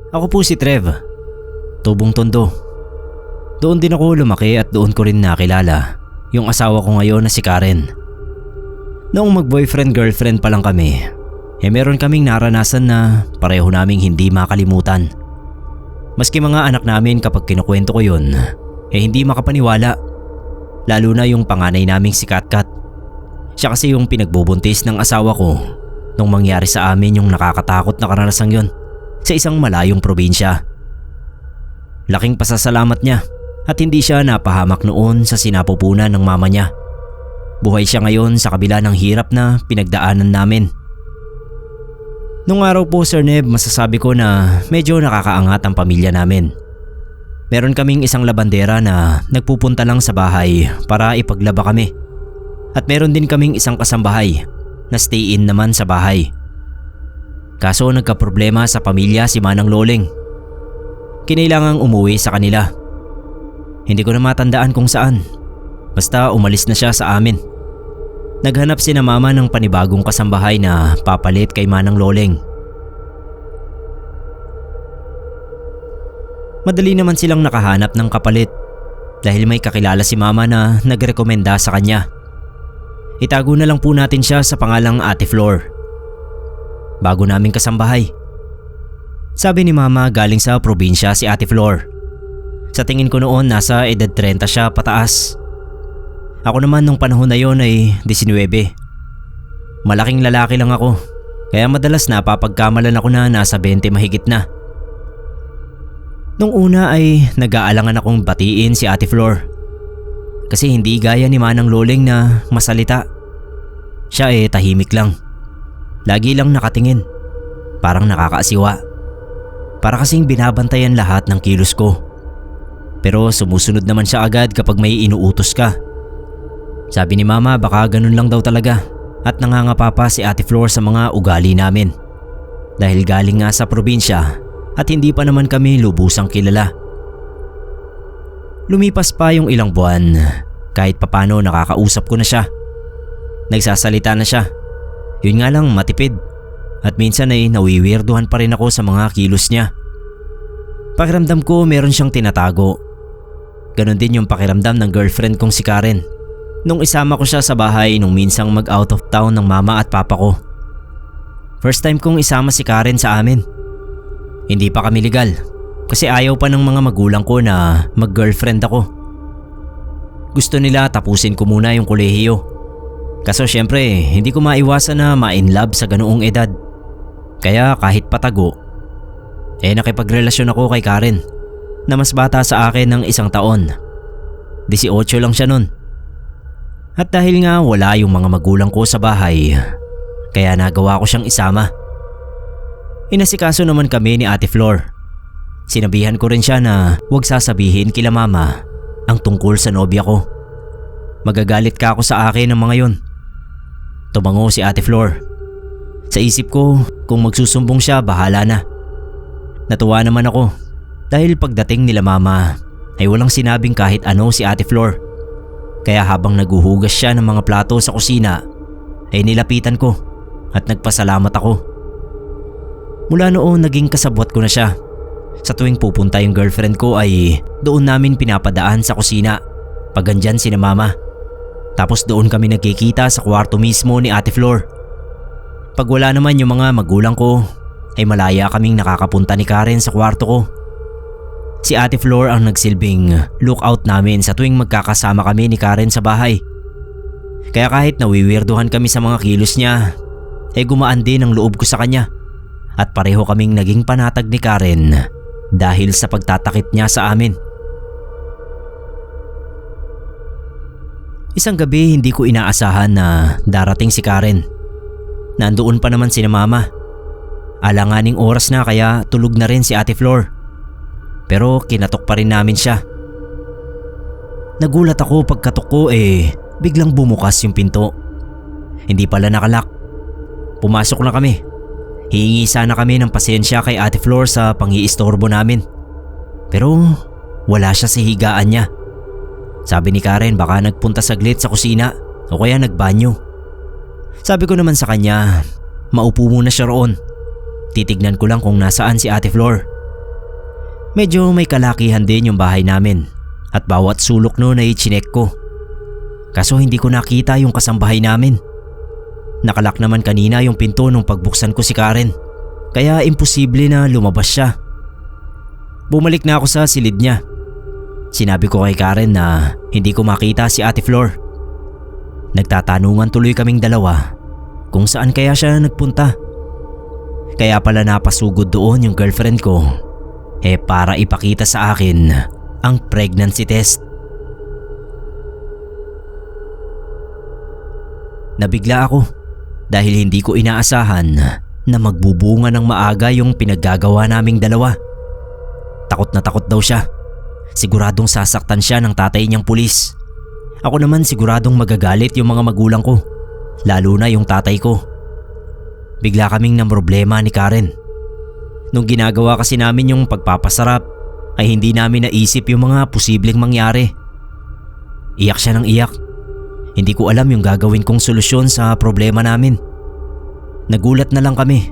Ako po si Trev, Tubong Tondo. Doon din ako lumaki at doon ko rin nakilala yung asawa ko ngayon na si Karen. Noong mag-boyfriend-girlfriend pa lang kami, meron kaming naranasan na pareho naming hindi makalimutan. Maski mga anak namin kapag kinukwento ko yun, hindi makapaniwala. Lalo na yung panganay naming si Katkat. Siya kasi yung pinagbubuntis ng asawa ko nung mangyari sa amin yung nakakatakot na karanasang yun sa isang malayong probinsya. Laking pasasalamat niya at hindi siya napahamak noon sa sinapupunan ng mama niya. Buhay siya ngayon sa kabila ng hirap na pinagdaanan namin. Nung araw po Sir Neb, masasabi ko na medyo nakakaangat ang pamilya namin. Meron kaming isang labandera na nagpupunta lang sa bahay para ipaglaba kami. At meron din kaming isang kasambahay na stay-in naman sa bahay. Kaso nagkaproblema sa pamilya si Manang Loleng. Kinailangang umuwi sa kanila. Hindi ko na matandaan kung saan. Basta umalis na siya sa amin. Naghanap si na mama ng panibagong kasambahay na papalit kay Manang Loleng. Madali naman silang nakahanap ng kapalit dahil may kakilala si mama na nagrekomenda sa kanya. Itago na lang po natin siya sa pangalang Ate Flor. Bago naming kasambahay. Sabi ni mama galing sa probinsya si Ate Flor. Sa tingin ko noon nasa edad 30 siya pataas. Ako naman nung panahon na yon ay 19. Malaking lalaki lang ako, kaya madalas napapagkamalan ako na nasa 20 mahigit na. Nung una ay nag-aalangan akong batiin si Ate Flor. Kasi hindi gaya ni Manang Loleng na masalita. Siya tahimik lang. Lagi lang nakatingin. Parang nakakaasiwa. Para kasing binabantayan lahat ng kilos ko. Pero sumusunod naman siya agad kapag may inuutos ka. Sabi ni mama baka ganun lang daw talaga at nangangapa pa si Ate Flor sa mga ugali namin. Dahil galing nga sa probinsya at hindi pa naman kami lubusang kilala. Lumipas pa yung ilang buwan, kahit papano nakakausap ko na siya. Nagsasalita na siya. Yun nga lang matipid at minsan ay nawiwirduhan pa rin ako sa mga kilos niya. Pakiramdam ko meron siyang tinatago. Ganon din yung pakiramdam ng girlfriend kong si Karen. Nung isama ko siya sa bahay nung minsang mag-out of town ng mama at papa ko. First time kong isama si Karen sa amin. Hindi pa kami legal kasi ayaw pa ng mga magulang ko na mag-girlfriend ako. Gusto nila tapusin ko muna yung kolehiyo. Kaso syempre hindi ko maiwasan na ma-inlove sa ganoong edad. Kaya kahit patago, nakipagrelasyon ako kay Karen na mas bata sa akin ng 1 taon. 18 lang siya nun. At dahil nga wala yung mga magulang ko sa bahay, kaya nagawa ko siyang isama. Inasikaso naman kami ni Ate Flor. Sinabihan ko rin siya na huwag sasabihin kila mama ang tungkol sa nobya ko. Magagalit ka ako sa akin ng mga yon. Tumango si Ate Flor. Sa isip ko kung magsusumbong siya bahala na. Natuwa naman ako dahil pagdating nila mama ay walang sinabing kahit ano si Ate Flor. Kaya habang naguhugas siya ng mga plato sa kusina ay nilapitan ko at nagpasalamat ako. Mula noon naging kasabwat ko na siya. Sa tuwing pupunta yung girlfriend ko ay doon namin pinapadaan sa kusina pag andyan si na mama. Tapos doon kami nagkikita sa kwarto mismo ni Ate Flor. Pag wala naman yung mga magulang ko ay malaya kaming nakakapunta ni Karen sa kwarto ko. Si Ate Flor ang nagsilbing lookout namin sa tuwing magkakasama kami ni Karen sa bahay. Kaya kahit nawiwirduhan kami sa mga kilos niya, gumaan din ang loob ko sa kanya. At pareho kaming naging panatag ni Karen dahil sa pagtatakip niya sa amin. Isang gabi hindi ko inaasahan na darating si Karen. Nandoon pa naman si mama. Alanganing oras na kaya tulog na rin si Ate Flor. Pero kinatok pa rin namin siya. Nagulat ako pagkatok ko biglang bumukas yung pinto. Hindi pala nakalak. Pumasok na kami. Hihingi sana kami ng pasensya kay Ate Flor sa pang-iistorbo namin. Pero wala siya sa higaan niya. Sabi ni Karen baka nagpunta saglit sa kusina o kaya nagbanyo. Sabi ko naman sa kanya, maupo muna siya roon. Titignan ko lang kung nasaan si Ate Flor. Medyo may kalakihan din yung bahay namin at bawat sulok noon ay chinek ko. Kaso hindi ko nakita yung kasambahay namin. Nakalak naman kanina yung pinto nung pagbuksan ko si Karen, kaya imposible na lumabas siya. Bumalik na ako sa silid niya. Sinabi ko kay Karen na hindi ko makita si Ate Flor. Nagtatanungan tuloy kaming dalawa kung saan kaya siya nagpunta. Kaya pala napasugod doon yung girlfriend ko para ipakita sa akin ang pregnancy test. Nabigla ako dahil hindi ko inaasahan na magbubunga ng maaga yung pinaggagawa naming dalawa. Takot na takot daw siya. Siguradong sasaktan siya ng tatay niyang pulis. Ako naman siguradong magagalit yung mga magulang ko, lalo na yung tatay ko. Bigla kaming namroblema ni Karen. Nung ginagawa kasi namin yung pagpapasarap ay hindi namin naisip yung mga posibleng mangyari. Iyak siya ng iyak. Hindi ko alam yung gagawin kong solusyon sa problema namin. Nagulat na lang kami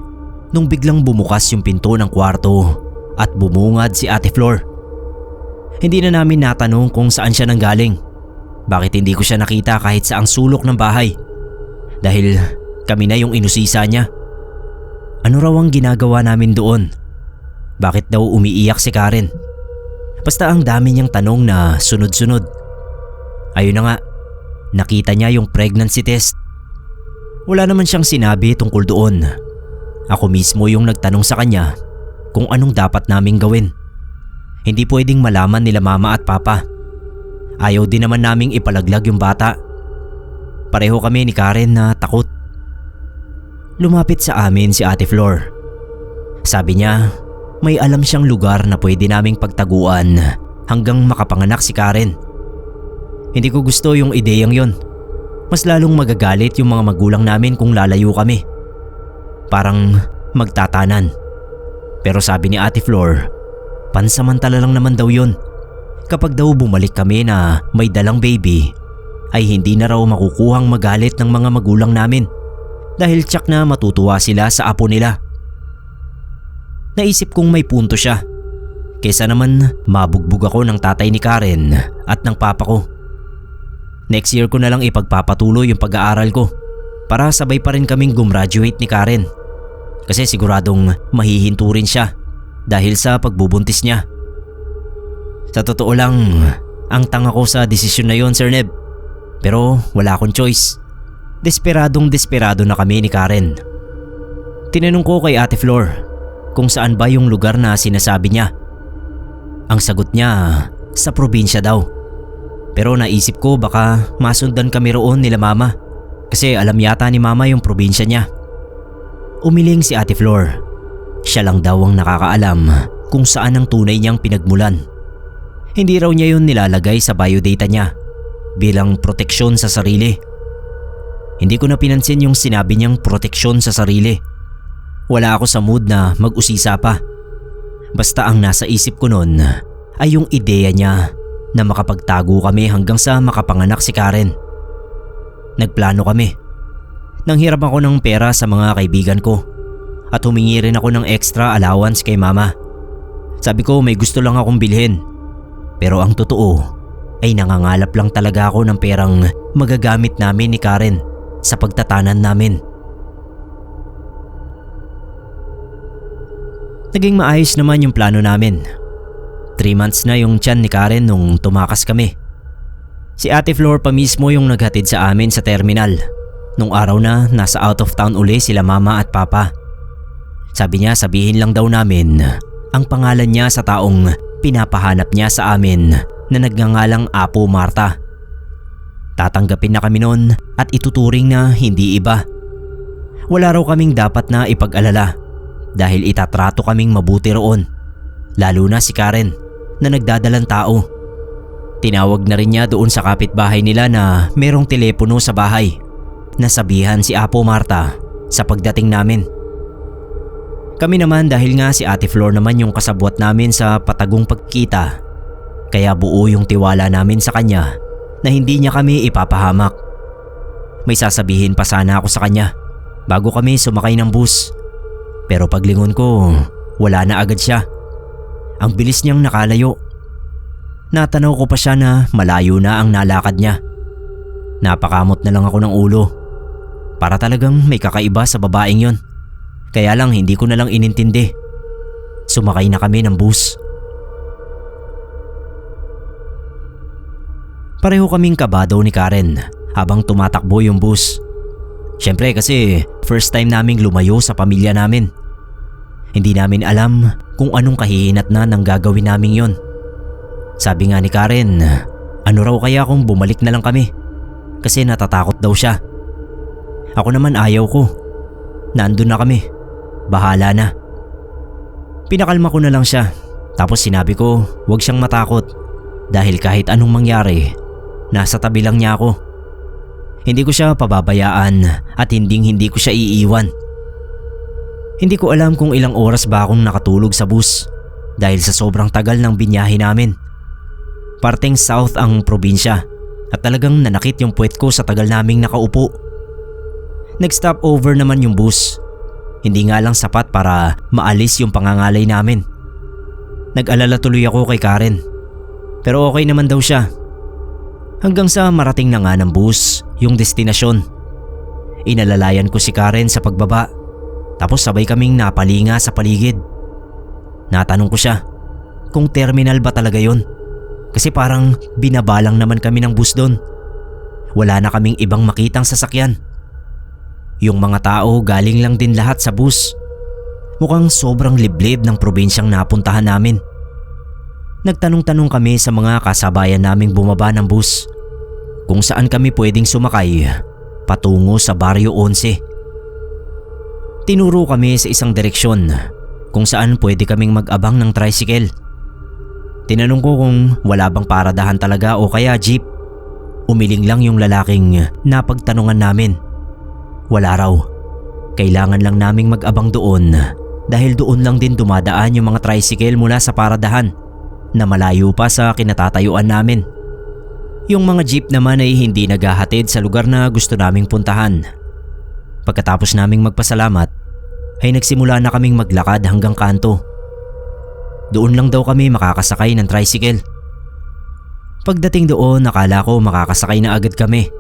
nung biglang bumukas yung pinto ng kwarto at bumungad si Ate Flor. Hindi na namin natanong kung saan siya nanggaling. Bakit hindi ko siya nakita kahit sa ang sulok ng bahay? Dahil kami na yung inusisa niya. Ano raw ang ginagawa namin doon? Bakit daw umiiyak si Karen? Basta ang dami niyang tanong na sunod-sunod. Ayun na nga, nakita niya yung pregnancy test. Wala naman siyang sinabi tungkol doon. Ako mismo yung nagtanong sa kanya kung anong dapat naming gawin. Hindi pwedeng malaman nila mama at papa. Ayaw din naman naming ipalaglag yung bata. Pareho kami ni Karen na takot. Lumapit sa amin si Ate Flor. Sabi niya may alam siyang lugar na pwede naming pagtaguan hanggang makapanganak si Karen. Hindi ko gusto yung ideyang yon. Mas lalong magagalit yung mga magulang namin kung lalayo kami. Parang magtatanan. Pero sabi ni Ate Flor, pansamantala lang naman daw yon. Kapag daw bumalik kami na may dalang baby, ay hindi na raw makukuhang magalit ng mga magulang namin dahil tsak na matutuwa sila sa apo nila. Naisip kong may punto siya. Kesa naman mabugbog ako ng tatay ni Karen at ng papa ko. Next year ko na lang ipagpapatuloy yung pag-aaral ko para sabay pa rin kaming gumraduate ni Karen. Kasi siguradong mahihinto rin siya dahil sa pagbubuntis niya. Sa totoo lang, ang tanga ko sa desisyon na yon, Sir Neb. Pero wala akong choice. Desperadong desperado na kami ni Karen. Tinanong ko kay Ate Flor kung saan ba yung lugar na sinasabi niya. Ang sagot niya, sa probinsya daw. Pero naisip ko baka masundan kami roon nila mama kasi alam yata ni mama yung probinsya niya. Umiling si Ate Flor. Siya lang daw ang nakakaalam kung saan ang tunay niyang pinagmulan. Hindi raw niya yun nilalagay sa biodata niya bilang proteksyon sa sarili. Hindi ko na pinansin yung sinabi niyang proteksyon sa sarili. Wala ako sa mood na mag-usisa pa. Basta ang nasa isip ko noon ay yung ideya niya na makapagtago kami hanggang sa makapanganak si Karen. Nagplano kami. Nanghiram ako ng pera sa mga kaibigan ko at humingi rin ako ng extra allowance kay mama. Sabi ko may gusto lang akong bilhin. Pero ang totoo ay nangangalap lang talaga ako ng perang magagamit namin ni Karen sa pagtatanan namin. Naging maayos naman yung plano namin. 3 months na yung tiyan ni Karen nung tumakas kami. Si Ate Flor pa mismo yung naghatid sa amin sa terminal nung araw na nasa out of town uli sila mama at papa. Sabi niya sabihin lang daw namin ang pangalan niya sa taong pinapahanap niya sa amin na nagngangalang Apo Marta. Tatanggapin na kami noon at ituturing na hindi iba. Wala raw kaming dapat na ipag-alala dahil itatrato kaming mabuti roon. Lalo na si Karen na nagdadalang tao. Tinawag na rin niya doon sa kapitbahay nila na merong telepono sa bahay. Nasabihan si Apo Marta sa pagdating namin. Kami naman dahil nga si Ate Flor naman yung kasabwat namin sa patagong pagkita. Kaya buo yung tiwala namin sa kanya na hindi niya kami ipapahamak. May sasabihin pa sana ako sa kanya bago kami sumakay ng bus. Pero paglingon ko, wala na agad siya. Ang bilis niyang nakalayo. Natanaw ko pa siya na malayo na ang nalakad niya. Napakamot na lang ako ng ulo. Para talagang may kakaiba sa babaeng yon. Kaya lang hindi ko na lang inintindi. Sumakay na kami ng bus. Pareho kaming kabado ni Karen habang tumatakbo yung bus. Siyempre kasi first time naming lumayo sa pamilya namin. Hindi namin alam kung anong kahihinatnan ng gagawin namin yon. Sabi nga ni Karen, ano raw kaya kung bumalik na lang kami? Kasi natatakot daw siya. Ako naman ayaw ko. Nandun na kami. Bahala na. Pinakalma ko na lang siya. Tapos sinabi ko huwag siyang matakot. Dahil kahit anong mangyari, nasa tabi lang niya ako. Hindi ko siya pababayaan at hindi ko siya iiwan. Hindi ko alam kung ilang oras ba akong nakatulog sa bus dahil sa sobrang tagal ng binyahe namin. Parteng south ang probinsya at talagang nanakit yung puwet ko sa tagal naming nakaupo. Nag-stop over naman yung bus. Hindi nga lang sapat para maalis yung pangangalay namin. Nag-alala tuloy ako kay Karen. Pero okay naman daw siya. Hanggang sa marating na nga ng bus yung destinasyon. Inalalayan ko si Karen sa pagbaba. Tapos sabay kaming napalinga sa paligid. Natanong ko siya kung terminal ba talaga yon. Kasi parang binabalang naman kami ng bus doon. Wala na kaming ibang makitang sasakyan. Yung mga tao galing lang din lahat sa bus. Mukhang sobrang liblib ng probinsyang napuntahan namin. Nagtanong-tanong kami sa mga kasabayan naming bumaba ng bus kung saan kami pwedeng sumakay patungo sa Barrio 11. Tinuro kami sa isang direksyon kung saan pwede kaming mag-abang ng tricycle. Tinanong ko kung wala bang paradahan talaga o kaya jeep. Umiling lang yung lalaking napagtanungan namin. Wala raw. Kailangan lang naming mag-abang doon dahil doon lang din dumadaan yung mga tricycle mula sa paradahan na malayo pa sa kinatatayuan namin. Yung mga jeep naman ay hindi naghahatid sa lugar na gusto naming puntahan. Pagkatapos naming magpasalamat ay nagsimula na kaming maglakad hanggang kanto. Doon lang daw kami makakasakay ng tricycle. Pagdating doon nakala ko makakasakay na agad kami.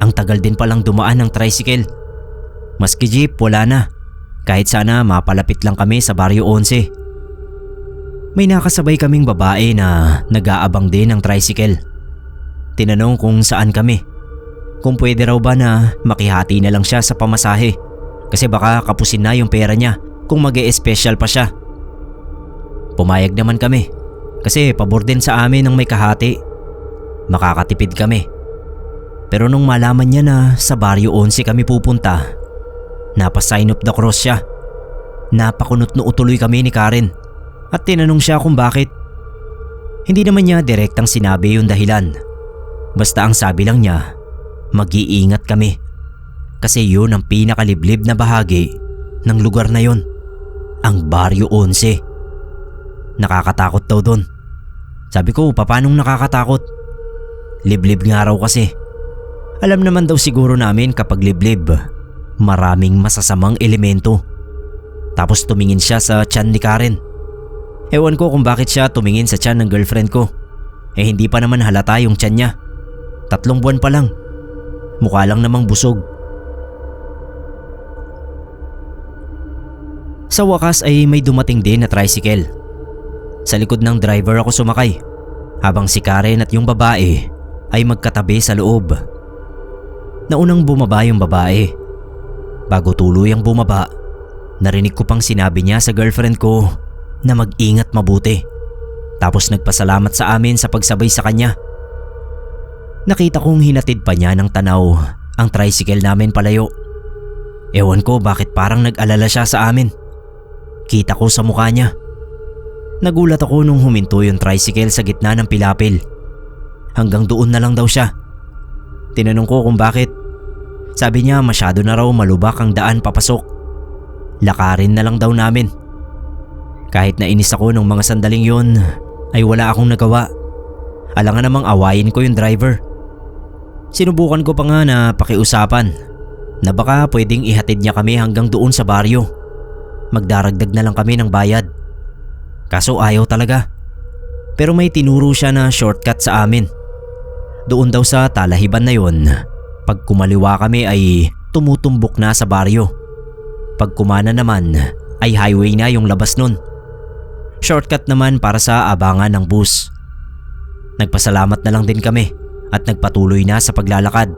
Ang tagal din palang dumaan ng tricycle. Maski jeep wala na. Kahit sana mapalapit lang kami sa Barrio 11. May nakasabay kaming babae na nag-aabang din ng tricycle. Tinanong kung saan kami. Kung pwede raw ba na makihati na lang siya sa pamasahe. Kasi baka kapusin na yung pera niya kung mag-e-special pa siya. Pumayag naman kami. Kasi pabor din sa amin ng may kahati. Makakatipid kami. Pero nung malaman niya na sa Barrio 11 kami pupunta, napa-sign of the cross siya. Napakunot-noo tuloy kami ni Karen at tinanong siya kung bakit. Hindi naman niya direktang sinabi yung dahilan. Basta ang sabi lang niya, mag-iingat kami. Kasi yun ang pinakaliblib na bahagi ng lugar na yun. Ang Barrio 11. Nakakatakot daw doon. Sabi ko, papanong nakakatakot? Liblib nga raw kasi. Alam naman daw siguro namin kapag liblib, maraming masasamang elemento. Tapos tumingin siya sa tiyan ni Karen. Ewan ko kung bakit siya tumingin sa tiyan ng girlfriend ko. Hindi pa naman halata yung tiyan niya. 3 buwan pa lang. Mukha lang namang busog. Sa wakas ay may dumating din na tricycle. Sa likod ng driver ako sumakay, habang si Karen at yung babae ay magkatabi sa loob. Naunang bumaba yung babae. Bago tuluyang bumaba, narinig ko pang sinabi niya sa girlfriend ko na mag-ingat mabuti. Tapos nagpasalamat sa amin sa pagsabay sa kanya. Nakita kong hinatid pa niya ng tanaw ang tricycle namin palayo. Ewan ko bakit parang nag-alala siya sa amin. Kita ko sa mukha niya. Nagulat ako nung huminto yung tricycle sa gitna ng pilapil. Hanggang doon na lang daw siya. Tinanong ko kung bakit. Sabi niya masyado na raw malubak ang daan papasok. Lakarin na lang daw namin. Kahit nainis ako nung mga sandaling yun, ay wala akong nagawa. Alangan namang awayin ko yung driver. Sinubukan ko pa nga na pakiusapan na baka pwedeng ihatid niya kami hanggang doon sa baryo. Magdaragdag na lang kami ng bayad. Kaso ayaw talaga. Pero may tinuro siya na shortcut sa amin. Doon daw sa talahiban na yon, pag kumaliwa kami ay tumutumbok na sa baryo. Pag kumana naman ay highway na yung labas nun. Shortcut naman para sa abangan ng bus. Nagpasalamat na lang din kami at nagpatuloy na sa paglalakad.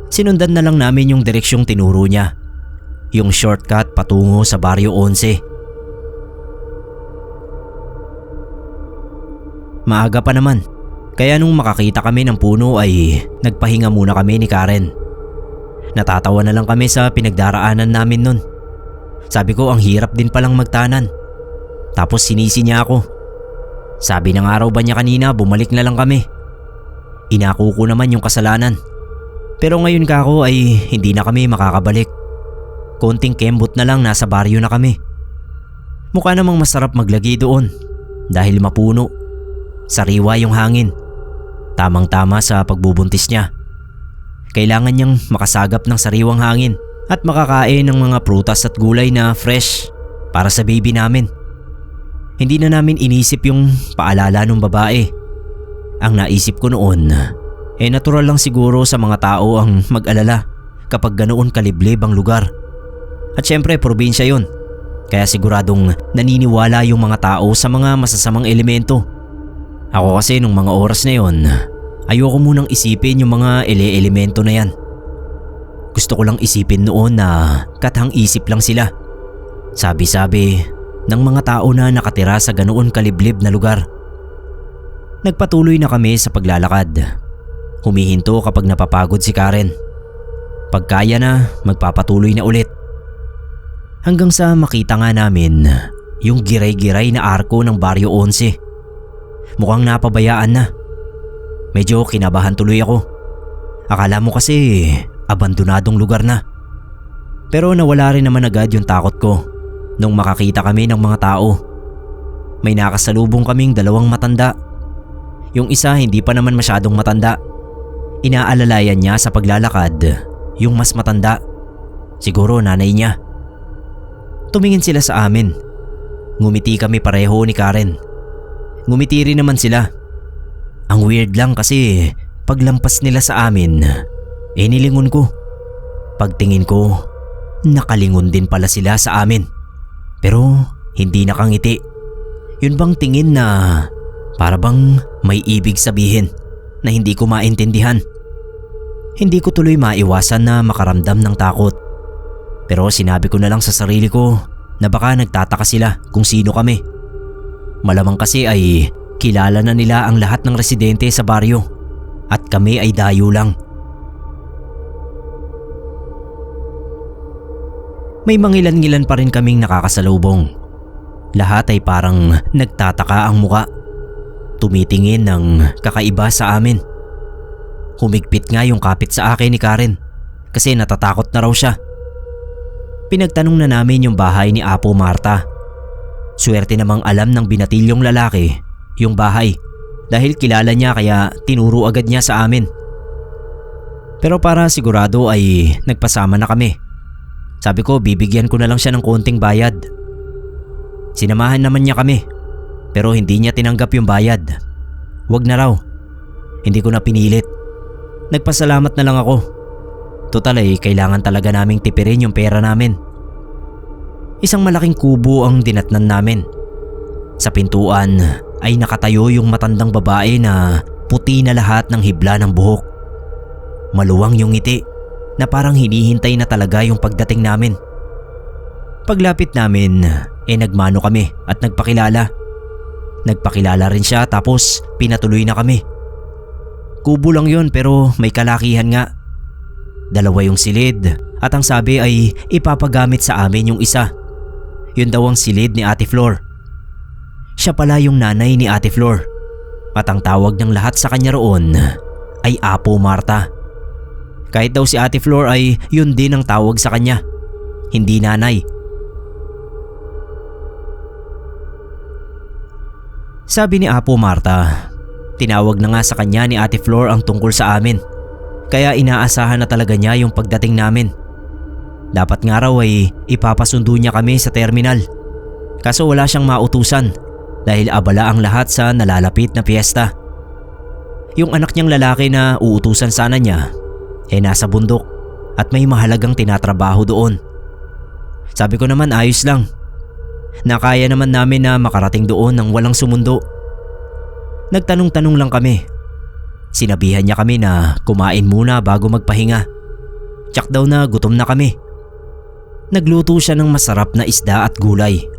Sinundan na lang namin yung direksyong tinuro niya, yung shortcut patungo sa Barrio 11. Maaga pa naman, kaya nung makakita kami ng puno ay nagpahinga muna kami ni Karen. Natatawa na lang kami sa pinagdaraanan namin nun. Sabi ko ang hirap din palang magtanan. Tapos sinisi niya ako. Sabi ng araw ba niya kanina bumalik na lang kami. Inako ko naman yung kasalanan. Pero ngayon kako ay hindi na kami makakabalik. Konting kembot na lang nasa baryo na kami. Mukha namang masarap maglagi doon dahil mapuno. Sariwa yung hangin. Tamang-tama sa pagbubuntis niya. Kailangan niyang makasagap ng sariwang hangin at makakain ng mga prutas at gulay na fresh para sa baby namin. Hindi na namin inisip yung paalala ng babae. Ang naisip ko noon, natural lang siguro sa mga tao ang mag-alala kapag ganoon kaliblib ang lugar. At syempre probinsya yon, kaya siguradong naniniwala yung mga tao sa mga masasamang elemento. Ako kasi nung mga oras na yon, ayoko munang isipin yung mga elemento na yan. Gusto ko lang isipin noon na kathang isip lang sila. Sabi-sabi ng mga tao na nakatira sa ganoon kaliblib na lugar. Nagpatuloy na kami sa paglalakad. Humihinto kapag napapagod si Karen. Pag kaya na, magpapatuloy na ulit. Hanggang sa makita nga namin yung giray-giray na arko ng Barrio 11. Mukhang napabayaan na. Medyo kinabahan tuloy ako. Akala mo kasi abandonadong lugar na. Pero nawala rin naman agad yung takot ko nung makakita kami ng mga tao. May nakasalubong kaming dalawang matanda. Yung isa hindi pa naman masyadong matanda. Inaalalayan niya sa paglalakad yung mas matanda. Siguro nanay niya. Tumingin sila sa amin. Ngumiti kami pareho ni Karen. Ngumiti rin naman sila. Ang weird lang kasi paglampas nila sa amin, nilingon ko. Pagtingin ko, nakalingon din pala sila sa amin. Pero hindi nakangiti. Yun bang tingin na para bang may ibig sabihin na hindi ko maintindihan. Hindi ko tuloy maiwasan na makaramdam ng takot. Pero sinabi ko na lang sa sarili ko na baka nagtataka sila kung sino kami. Malamang kasi ay kilala na nila ang lahat ng residente sa baryo at kami ay dayo lang. May mangilan-ngilan pa rin kaming nakakasalubong. Lahat ay parang nagtataka ang muka. Tumitingin ng kakaiba sa amin. Humigpit nga yung kapit sa akin ni Karen kasi natatakot na raw siya. Pinagtanong na namin yung bahay ni Apo Marta. Swerte namang alam ng binatilyong lalaki yung bahay dahil kilala niya kaya tinuro agad niya sa amin. Pero para sigurado ay nagpasama na kami. Sabi ko bibigyan ko na lang siya ng konting bayad. Sinamahan naman niya kami pero hindi niya tinanggap yung bayad. Wag na raw. Hindi ko na pinilit. Nagpasalamat na lang ako. Total ay kailangan talaga naming tipirin yung pera namin. Isang malaking kubo ang dinatnan namin. Sa pintuan ay nakatayo yung matandang babae na puti na lahat ng hibla ng buhok. Maluwang yung ngiti na parang hinihintay na talaga yung pagdating namin. Paglapit namin nagmano kami at nagpakilala. Nagpakilala rin siya tapos pinatuloy na kami. Kubo lang yun pero may kalakihan nga. Dalawa yung silid at ang sabi ay ipapagamit sa amin yung isa. Yun daw ang silid ni Ate Flor. Siya pala yung nanay ni Ate Flor at ang tawag ng lahat sa kanya roon ay Apo Marta. Kahit daw si Ate Flor ay yun din ang tawag sa kanya, hindi nanay. Sabi ni Apo Marta, tinawag na nga sa kanya ni Ate Flor ang tungkol sa amin. Kaya inaasahan na talaga niya yung pagdating namin. Dapat nga raw ay ipapasundo niya kami sa terminal. Kaso wala siyang mautusan dahil abala ang lahat sa nalalapit na piyesta. Yung anak niyang lalaki na uutusan sana niya nasa bundok at may mahalagang tinatrabaho doon. Sabi ko naman ayos lang. Nakaya naman namin na makarating doon nang walang sumundo. Nagtanong-tanong lang kami. Sinabihan niya kami na kumain muna bago magpahinga. Tsak daw na gutom na kami. Nagluto siya ng masarap na isda at gulay.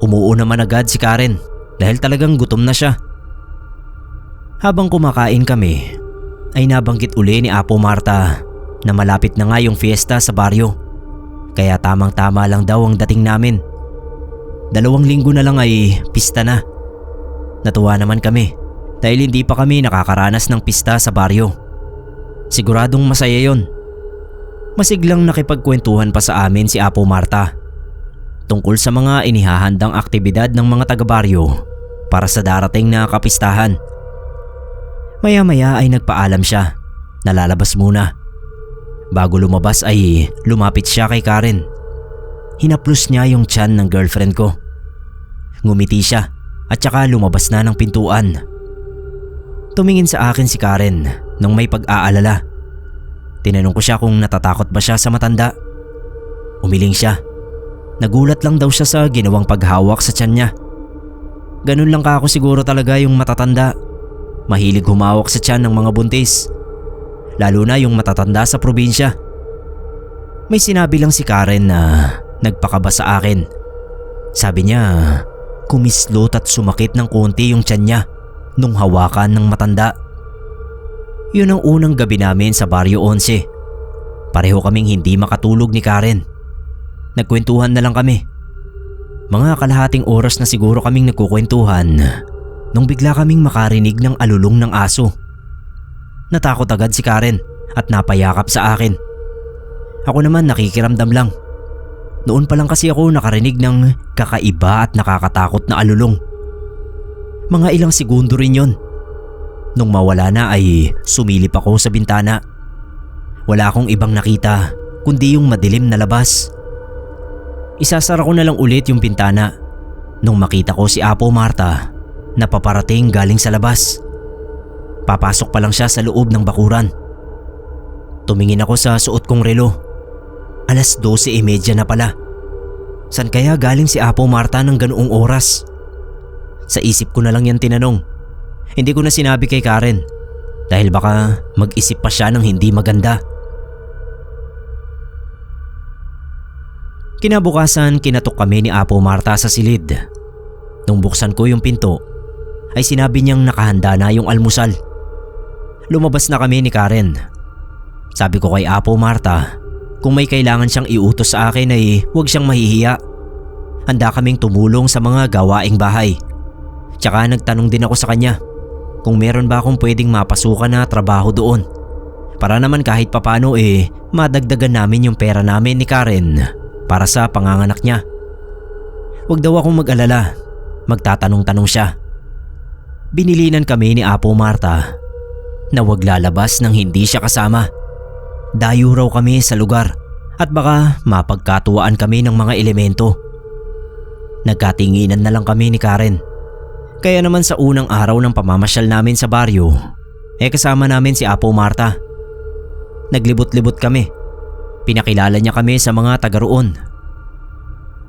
Umuo naman agad si Karen dahil talagang gutom na siya. Habang kumakain kami ay nabanggit uli ni Apo Marta na malapit na nga yung fiesta sa baryo. Kaya tamang-tama lang daw ang dating namin. 2 linggo na lang ay pista na. Natuwa naman kami dahil hindi pa kami nakakaranas ng pista sa baryo. Siguradong masaya yon. Masiglang nakipagkwentuhan pa sa amin si Apo Marta tungkol sa mga inihahandang aktibidad ng mga taga-baryo para sa darating na kapistahan. Maya-maya ay nagpaalam siya na lalabas muna. Bago lumabas ay lumapit siya kay Karen. Hinaplos niya yung tiyan ng girlfriend ko. Ngumiti siya at saka lumabas na ng pintuan. Tumingin sa akin si Karen nang may pag-aalala. Tinanong ko siya kung natatakot ba siya sa matanda. Umiling siya. Nagulat lang daw siya sa ginawang paghawak sa tiyan niya. Ganun lang ka ako siguro talaga yung matatanda. Mahilig humawak sa tiyan ng mga buntis. Lalo na yung matatanda sa probinsya. May sinabi lang si Karen na nagpakaba sa akin. Sabi niya, kumislot at sumakit ng konti yung tiyan niya nung hawakan ng matanda. Yun ang unang gabi namin sa Baryo 11. Pareho kaming hindi makatulog ni Karen. Nagkwentuhan na lang kami. Mga kalahating oras na siguro kaming nagkukwentuhan nung bigla kaming makarinig ng alulong ng aso. Natakot agad si Karen at napayakap sa akin. Ako naman nakikiramdam lang. Noon pa lang kasi ako nakarinig ng kakaiba at nakakatakot na alulong. Mga ilang segundo rin yon. Nung mawala na ay sumilip ako sa bintana. Wala akong ibang nakita kundi yung madilim na labas. Isasara ko na lang ulit yung bintana nung makita ko si Apo Marta na paparating galing sa labas. Papasok pa lang siya sa loob ng bakuran. Tumingin ako sa suot kong relo. 12:30 na pala. San kaya galing si Apo Marta ng ganoong oras? Sa isip ko na lang yan tinanong. Hindi ko na sinabi kay Karen dahil baka mag-isip pa siya ng hindi maganda. Kinabukasan kinatok kami ni Apo Marta sa silid. Nung buksan ko yung pinto ay sinabi niyang nakahanda na yung almusal. Lumabas na kami ni Karen. Sabi ko kay Apo Marta kung may kailangan siyang iutos sa akin ay huwag siyang mahihiya. Handa kaming tumulong sa mga gawaing bahay. Tsaka nagtanong din ako sa kanya kung meron ba akong pwedeng mapasukan na trabaho doon. Para naman kahit papano madagdagan namin yung pera namin ni Karen para sa panganganak niya. Huwag daw akong mag-alala. Magtatanong-tanong siya. Binilinan kami ni Apo Marta na huwag lalabas nang hindi siya kasama. Dayo raw kami sa lugar at baka mapagkatuwaan kami ng mga elemento. Nagkatinginan na lang kami ni Karen. Kaya naman sa unang araw ng pamamasyal namin sa baryo, kasama namin si Apo Marta. Naglibot-libot kami. Pinakilala niya kami sa mga taga roon.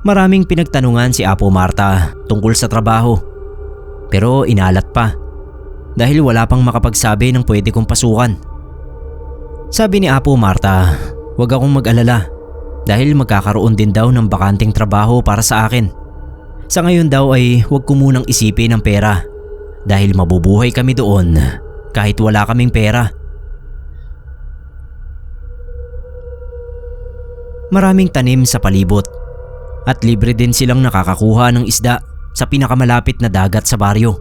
Maraming pinagtanungan si Apo Marta tungkol sa trabaho. Pero inalat pa dahil wala pang makapagsabi ng pwede kong pasukan. Sabi ni Apo Marta, huwag akong mag-alala dahil magkakaroon din daw ng bakanting trabaho para sa akin. Sa ngayon daw ay huwag ko munang isipin ang pera dahil mabubuhay kami doon kahit wala kaming pera. Maraming tanim sa palibot at libre din silang nakakakuha ng isda sa pinakamalapit na dagat sa baryo.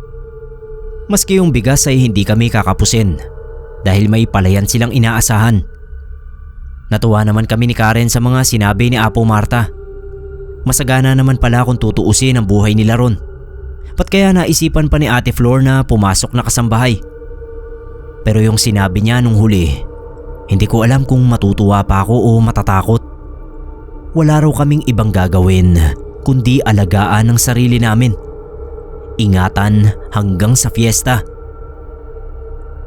Maski yung bigas ay hindi kami kakapusin dahil may palayan silang inaasahan. Natuwa naman kami ni Karen sa mga sinabi ni Apo Marta. Masagana naman pala kung tutuusin ang buhay nila ron. Ba't kaya naisipan pa ni Ate Flor na pumasok na kasambahay? Pero yung sinabi niya nung huli, hindi ko alam kung matutuwa pa ako o matatakot. Wala raw kaming ibang gagawin kundi alagaan ang sarili namin. Ingatan hanggang sa fiesta.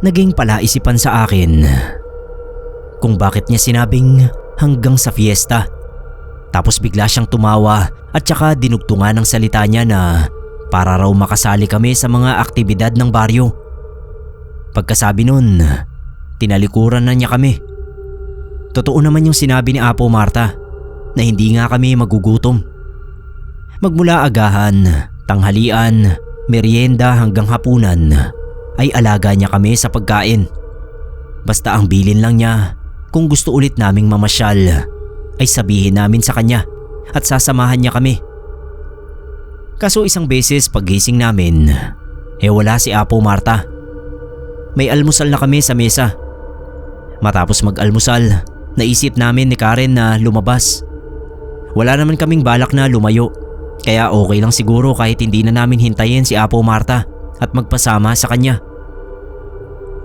Naging palaisipan sa akin kung bakit niya sinabing hanggang sa fiesta. Tapos bigla siyang tumawa at saka dinugtungan ng salita niya na para raw makasali kami sa mga aktibidad ng baryo. Pagkasabi nun, tinalikuran na niya kami. Totoo naman yung sinabi ni Apo Marta na hindi nga kami magugutom. Magmula agahan, tanghalian, merienda hanggang hapunan ay alaga niya kami sa pagkain. Basta ang bilin lang niya kung gusto ulit naming mamasyal ay sabihin namin sa kanya at sasamahan niya kami. Kaso isang beses paggising namin, wala si Apo Marta. May almusal na kami sa mesa. Matapos mag-almusal, naisip namin ni Karen na lumabas. Wala naman kaming balak na lumayo, kaya okay lang siguro kahit hindi na namin hintayin si Apo Marta at magpasama sa kanya.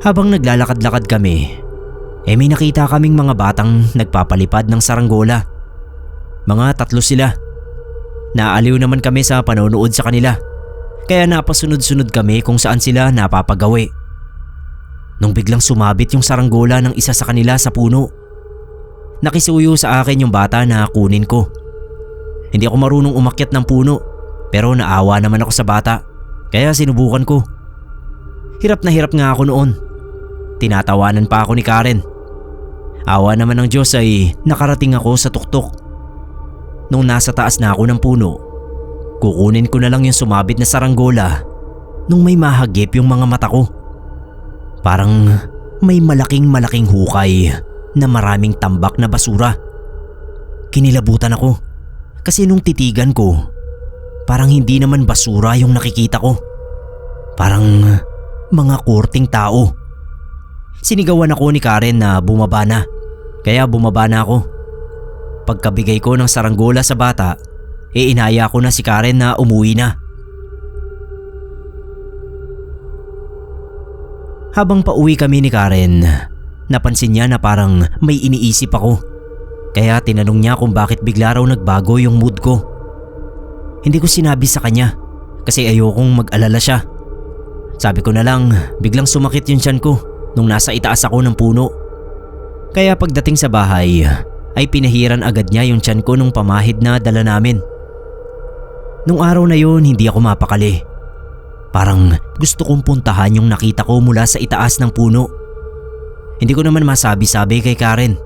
Habang naglalakad-lakad kami, may nakita kaming mga batang nagpapalipad ng saranggola. Mga 3 sila. Naaliw naman kami sa panonood sa kanila, kaya napasunod-sunod kami kung saan sila napapagawi. Nung biglang sumabit yung saranggola ng isa sa kanila sa puno, nakisuyo sa akin yung bata na kunin ko. Hindi ako marunong umakyat ng puno, pero naawa naman ako sa bata, kaya sinubukan ko. Hirap na hirap nga ako noon. Tinatawanan pa ako ni Karen. Awa naman ng Diyos ay nakarating ako sa tuktok. Nung nasa taas na ako ng puno, kukunin ko na lang yung sumabit na saranggola nung may mahagip yung mga mata ko. Parang may malaking hukay na maraming tambak na basura. Kinilabutan ako kasi nung titigan ko, parang hindi naman basura yung nakikita ko. Parang mga kurting tao. Sinigawan ako ni Karen na bumaba na, kaya bumaba na ako. Pagkabigay ko ng saranggola sa bata, inaya ko na si Karen na umuwi na. Habang pauwi kami ni Karen, napansin niya na parang may iniisip ako. Kaya tinanong niya kung bakit bigla raw nagbago yung mood ko. Hindi ko sinabi sa kanya kasi ayokong mag-alala siya. Sabi ko na lang biglang sumakit yung tiyan ko nung nasa itaas ako ng puno. Kaya pagdating sa bahay ay pinahiran agad niya yung tiyan ko nung pamahid na dala namin. Nung araw na yun hindi ako mapakali. Parang gusto kong puntahan yung nakita ko mula sa itaas ng puno. Hindi ko naman masabi-sabi kay Karen,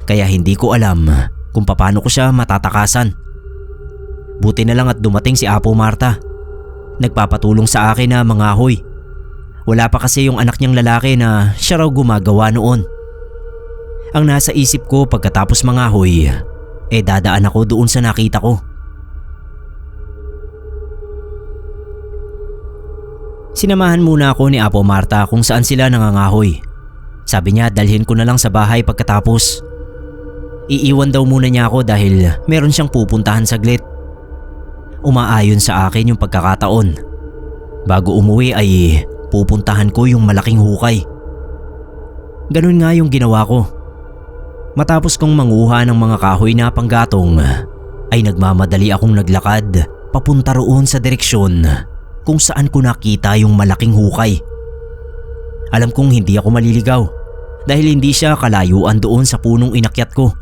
kaya hindi ko alam kung paano ko siya matatakasan. Buti na lang at dumating si Apo Marta. Nagpapatulong sa akin na mangahoy. Wala pa kasi yung anak niyang lalaki na siya raw gumagawa noon. Ang nasa isip ko pagkatapos mangahoy, dadaan ako doon sa nakita ko. Sinamahan muna ako ni Apo Marta kung saan sila nangangahoy. Sabi niya dalhin ko na lang sa bahay pagkatapos. Iiwan daw muna niya ako dahil meron siyang pupuntahan saglit. Umaayon sa akin yung pagkakataon. Bago umuwi ay pupuntahan ko yung malaking hukay. Ganun nga yung ginawa ko. Matapos kong manguha ng mga kahoy na panggatong, ay nagmamadali akong naglakad papunta roon sa direksyon kung saan ko nakita yung malaking hukay. Alam kong hindi ako maliligaw dahil hindi siya kalayuan doon sa punong inakyat ko.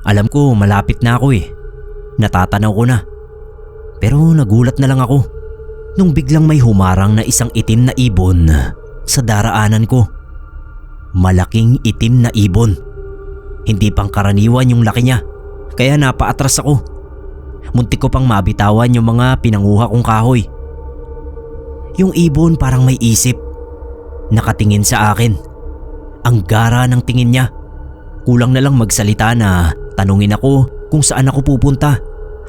Alam ko malapit na ako natatanaw ko na. Pero nagulat na lang ako nung biglang may humarang na isang itim na ibon sa daraanan ko. Malaking itim na ibon. Hindi pangkaraniwan yung laki niya, kaya napaatras ako. Muntik ko pang mabitawan yung mga pinanguha kong kahoy. Yung ibon parang may isip. Nakatingin sa akin. Ang gara ng tingin niya. Kulang na lang magsalita na tanungin ako kung saan ako pupunta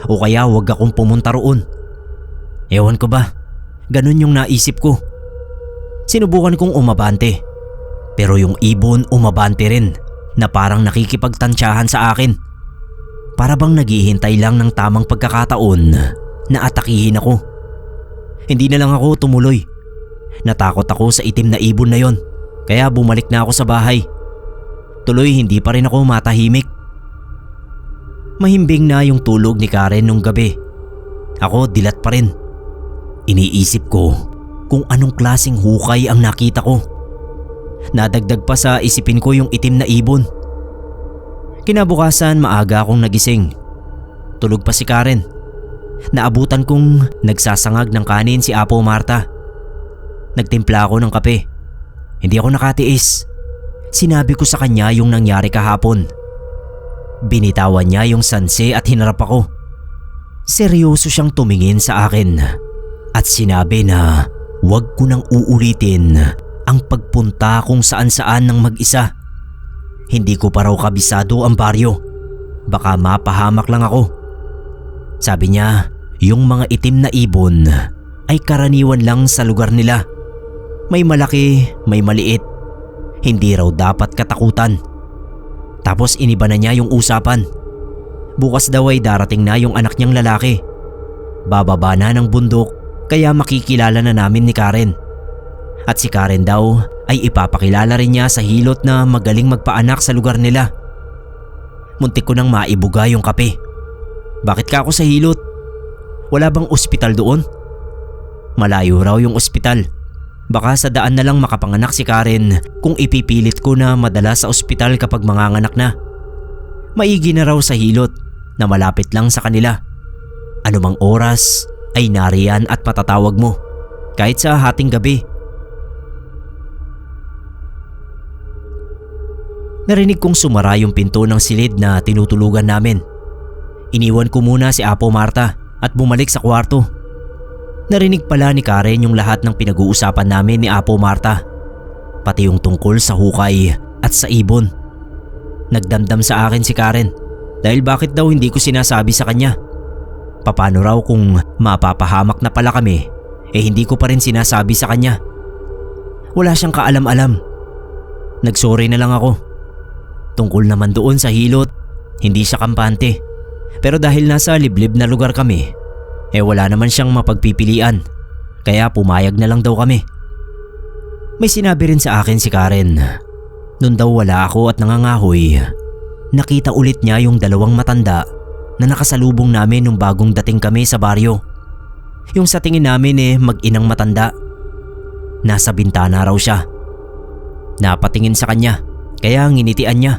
o kaya wag akong pumunta roon. Ewan ko ba, ganun yung naisip ko. Sinubukan kong umabante, pero yung ibon umabante rin na parang nakikipagtansyahan sa akin. Para bang naghihintay lang ng tamang pagkakataon na atakihin ako. Hindi na lang ako tumuloy. Natakot ako sa itim na ibon na yon, kaya bumalik na ako sa bahay. Tuloy hindi pa rin ako matahimik. Mahimbing na yung tulog ni Karen nung gabi. Ako dilat pa rin. Iniisip ko kung anong klaseng hukay ang nakita ko. Nadagdag pa sa isipin ko yung itim na ibon. Kinabukasan maaga akong nagising. Tulog pa si Karen. Naabutan kong nagsasangag ng kanin si Apo Marta. Nagtimpla ako ng kape. Hindi ako nakatiis. Sinabi ko sa kanya yung nangyari kahapon. Binitawan niya yung sanse at hinarap ako. Seryoso siyang tumingin sa akin at sinabi na huwag ko nang uulitin ang pagpunta kung saan-saan ng mag-isa. Hindi ko pa raw kabisado ang baryo. Baka mapahamak lang ako. Sabi niya, yung mga itim na ibon ay karaniwan lang sa lugar nila. May malaki, may maliit. Hindi raw dapat katakutan. Tapos iniba na niya yung usapan. Bukas daw ay darating na yung anak niyang lalaki. Bababa na ng bundok kaya makikilala na namin ni Karen. At si Karen daw ay ipapakilala rin niya sa hilot na magaling magpaanak sa lugar nila. Muntik ko nang maibuga yung kape. Bakit ka ako sa hilot? Wala bang ospital doon? Malayo raw yung ospital. Baka sa daan na lang makapanganak si Karen kung ipipilit ko na madala sa ospital kapag manganganak na. Maigi na raw sa hilot na malapit lang sa kanila. Anumang oras ay nariyan at patatawag mo, kahit sa hating gabi. Narinig kong sumara yung pinto ng silid na tinutulugan namin. Iniwan ko muna si Apo Marta at bumalik sa kwarto. Narinig pala ni Karen yung lahat ng pinag-uusapan namin ni Apo Marta, pati yung tungkol sa hukay at sa ibon. Nagdamdam sa akin si Karen dahil bakit daw hindi ko sinasabi sa kanya. Paano raw kung mapapahamak na pala kami hindi ko pa rin sinasabi sa kanya. Wala siyang kaalam-alam. Nagsorry na lang ako. Tungkol naman doon sa hilot, hindi siya kampante. Pero dahil nasa liblib na lugar kami, wala naman siyang mapagpipilian. Kaya pumayag na lang daw kami. May sinabi rin sa akin si Karen. Noon daw wala ako at nangangahoy, nakita ulit niya yung dalawang matanda na nakasalubong namin nung bagong dating kami sa baryo. Yung sa tingin namin mag-inang matanda. Nasa bintana raw siya. Napatingin sa kanya, kaya nginitian niya.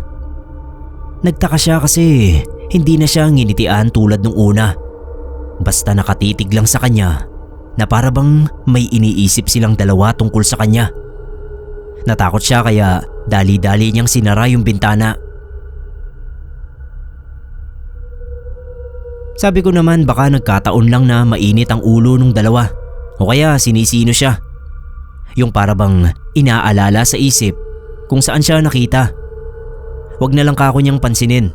Nagtaka siya kasi hindi na siya nginitian tulad nung una. Basta nakatitig lang sa kanya na para bang may iniisip silang dalawa tungkol sa kanya. Natakot siya kaya dali-dali niyang sinara yung bintana. Sabi ko naman baka nagkataon lang na mainit ang ulo nung dalawa o kaya sinisino siya. Yung para bang inaalala sa isip kung saan siya nakita. Wag na lang kako niyang pansinin.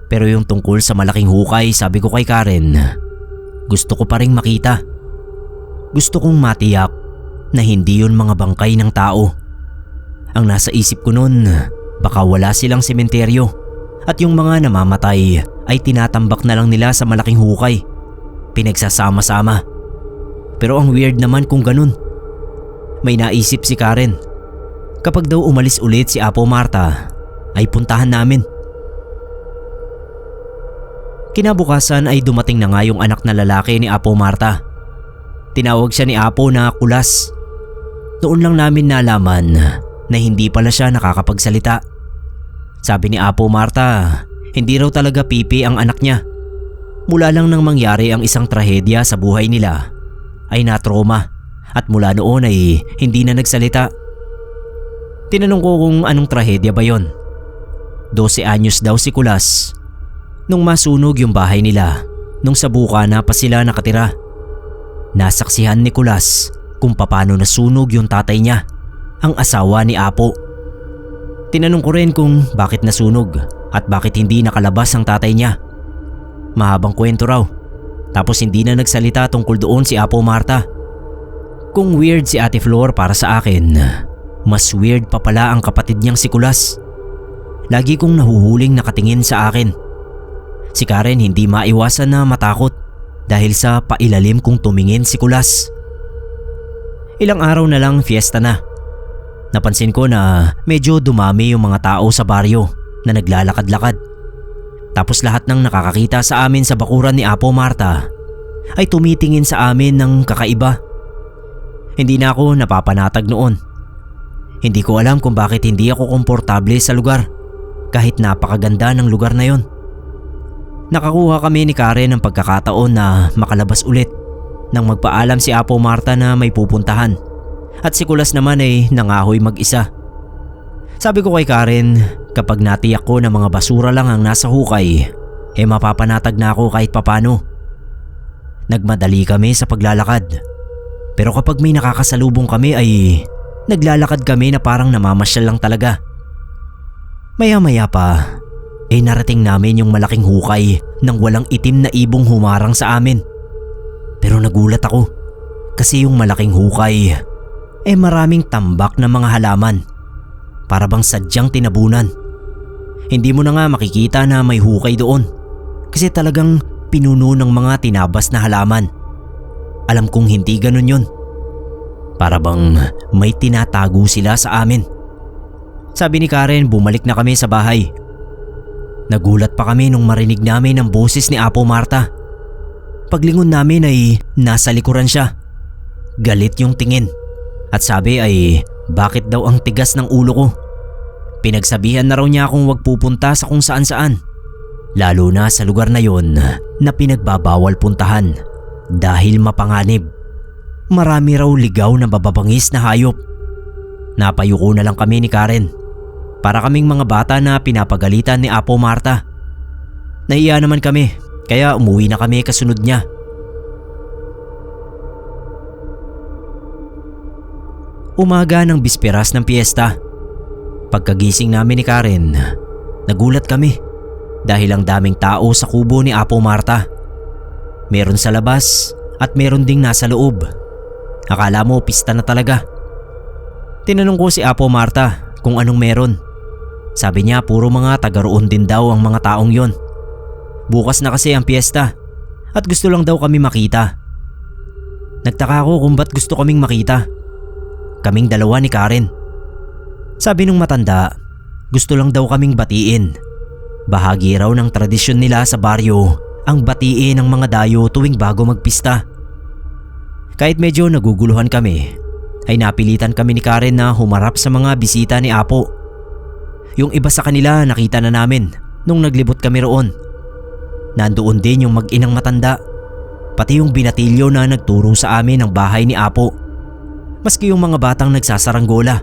Pero yung tungkol sa malaking hukay, sabi ko kay Karen, gusto ko pa ring makita. Gusto kong matiyak na hindi yun mga bangkay ng tao. Ang nasa isip ko nun, baka wala silang sementeryo at yung mga namamatay ay tinatambak na lang nila sa malaking hukay. Pinagsasama-sama. Pero ang weird naman kung ganun. May naisip si Karen. Kapag daw umalis ulit si Apo Marta, ay puntahan namin. Kinabukasan ay dumating na nga yung anak na lalaki ni Apo Marta. Tinawag siya ni Apo na Kulas. Noon lang namin nalaman na hindi pala siya nakakapagsalita. Sabi ni Apo Marta, hindi raw talaga pipi ang anak niya. Mula lang nang mangyari ang isang trahedya sa buhay nila, ay natroma at mula noon ay hindi na nagsalita. Tinanong ko kung anong trahedya ba yon. 12 anyos daw si Kulas nung masunog yung bahay nila nung sa Bukana pa sila nakatira. Nasaksihan ni Kulas kung paano nasunog yung tatay niya, ang asawa ni Apo. Tinanong ko rin kung bakit nasunog at bakit hindi nakalabas ang tatay niya. Mahabang kwento raw. Tapos hindi na nagsalita tungkol doon si Apo Marta. Kung weird si Ate Flor para sa akin, mas weird pa pala ang kapatid niyang si Kulas. Lagi kong nahuhuling nakatingin sa akin. Si Karen hindi maiwasan na matakot dahil sa pailalim kong tumingin si Kulas. Ilang araw na lang fiesta na. Napansin ko na medyo dumami yung mga tao sa baryo na naglalakad-lakad. Tapos lahat ng nakakakita sa amin sa bakuran ni Apo Marta ay tumitingin sa amin ng kakaiba. Hindi na ako napapanatag noon. Hindi ko alam kung bakit hindi ako komportable sa lugar kahit napakaganda ng lugar na yon. Nakakuha kami ni Karen ng pagkakataon na makalabas ulit nang magpaalam si Apo Marta na may pupuntahan at si Kulas naman ay nangahoy mag-isa. Sabi ko kay Karen, kapag natiyak ko na mga basura lang ang nasa hukay, mapapanatag na ako kahit papano. Nagmadali kami sa paglalakad. Pero kapag may nakakasalubong kami ay naglalakad kami na parang namamasyal lang talaga. Maya-maya pa, narating namin yung malaking hukay ng walang itim na ibong humarang sa amin. Pero nagulat ako kasi yung malaking hukay maraming tambak na mga halaman. Para bang sadyang tinabunan. Hindi mo na nga makikita na may hukay doon kasi talagang pinuno ng mga tinabas na halaman. Alam kong hindi ganun yun. Para bang may tinatago sila sa amin. Sabi ni Karen, bumalik na kami sa bahay. Nagulat pa kami nung marinig namin ang boses ni Apo Marta. Paglingon namin ay nasa likuran siya. Galit yung tingin. At sabi ay bakit daw ang tigas ng ulo ko. Pinagsabihan na raw niya akong wag pupunta sa kung saan saan. Lalo na sa lugar na yon na pinagbabawal puntahan dahil mapanganib. Marami raw ligaw na bababangis na hayop. Napayuko na lang kami ni Karen. Para kaming mga bata na pinapagalitan ni Apo Marta. Nahiya naman kami kaya umuwi na kami kasunod niya. Umaga ng bisperas ng piyesta. Pagkagising namin ni Karen, nagulat kami dahil ang daming tao sa kubo ni Apo Marta. Meron sa labas at meron ding nasa loob. Akala mo pista na talaga. Tinanong ko si Apo Marta kung anong meron. Sabi niya puro mga taga roon din daw ang mga taong yon. Bukas na kasi ang piyesta at gusto lang daw kami makita. Nagtaka ako kung ba't gusto kaming makita. Kaming dalawa ni Karen. Sabi nung matanda, gusto lang daw kaming batiin. Bahagi raw ng tradisyon nila sa baryo ang batiin ng mga dayo tuwing bago magpista. Kahit medyo naguguluhan kami, ay napilitan kami ni Karen na humarap sa mga bisita ni Apo. Yung iba sa kanila nakita na namin nung naglibot kami roon. Nandoon din yung mag-inang matanda, pati yung binatilyo na nagturo sa amin ng bahay ni Apo. Maski yung mga batang nagsasaranggola.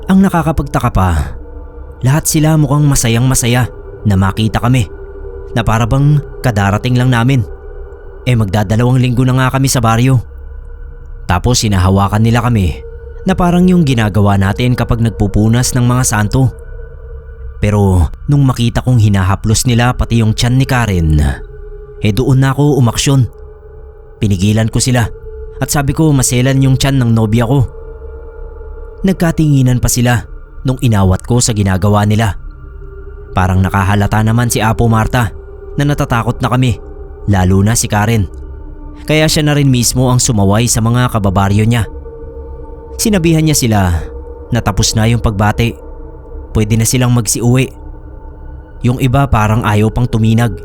Ang nakakapagtaka pa, lahat sila mukhang masayang masaya na makita kami na para bang kadarating lang namin. Magdadalawang linggo na nga kami sa baryo. Tapos hinahawakan nila kami na parang yung ginagawa natin kapag nagpupunas ng mga santo. Pero nung makita kong hinahaplos nila pati yung tiyan ni Karen, doon na ako umaksyon. Pinigilan ko sila at sabi ko maselan yung tiyan ng nobya ko. Nagkatinginan pa sila nung inawat ko sa ginagawa nila. Parang nakahalata naman si Apo Marta na natatakot na kami, lalo na si Karen. Kaya siya na rin mismo ang sumaway sa mga kababaryo niya. Sinabihan niya sila na tapos na yung pagbati. Pwede na silang magsiuwi. Yung iba parang ayaw pang tuminag.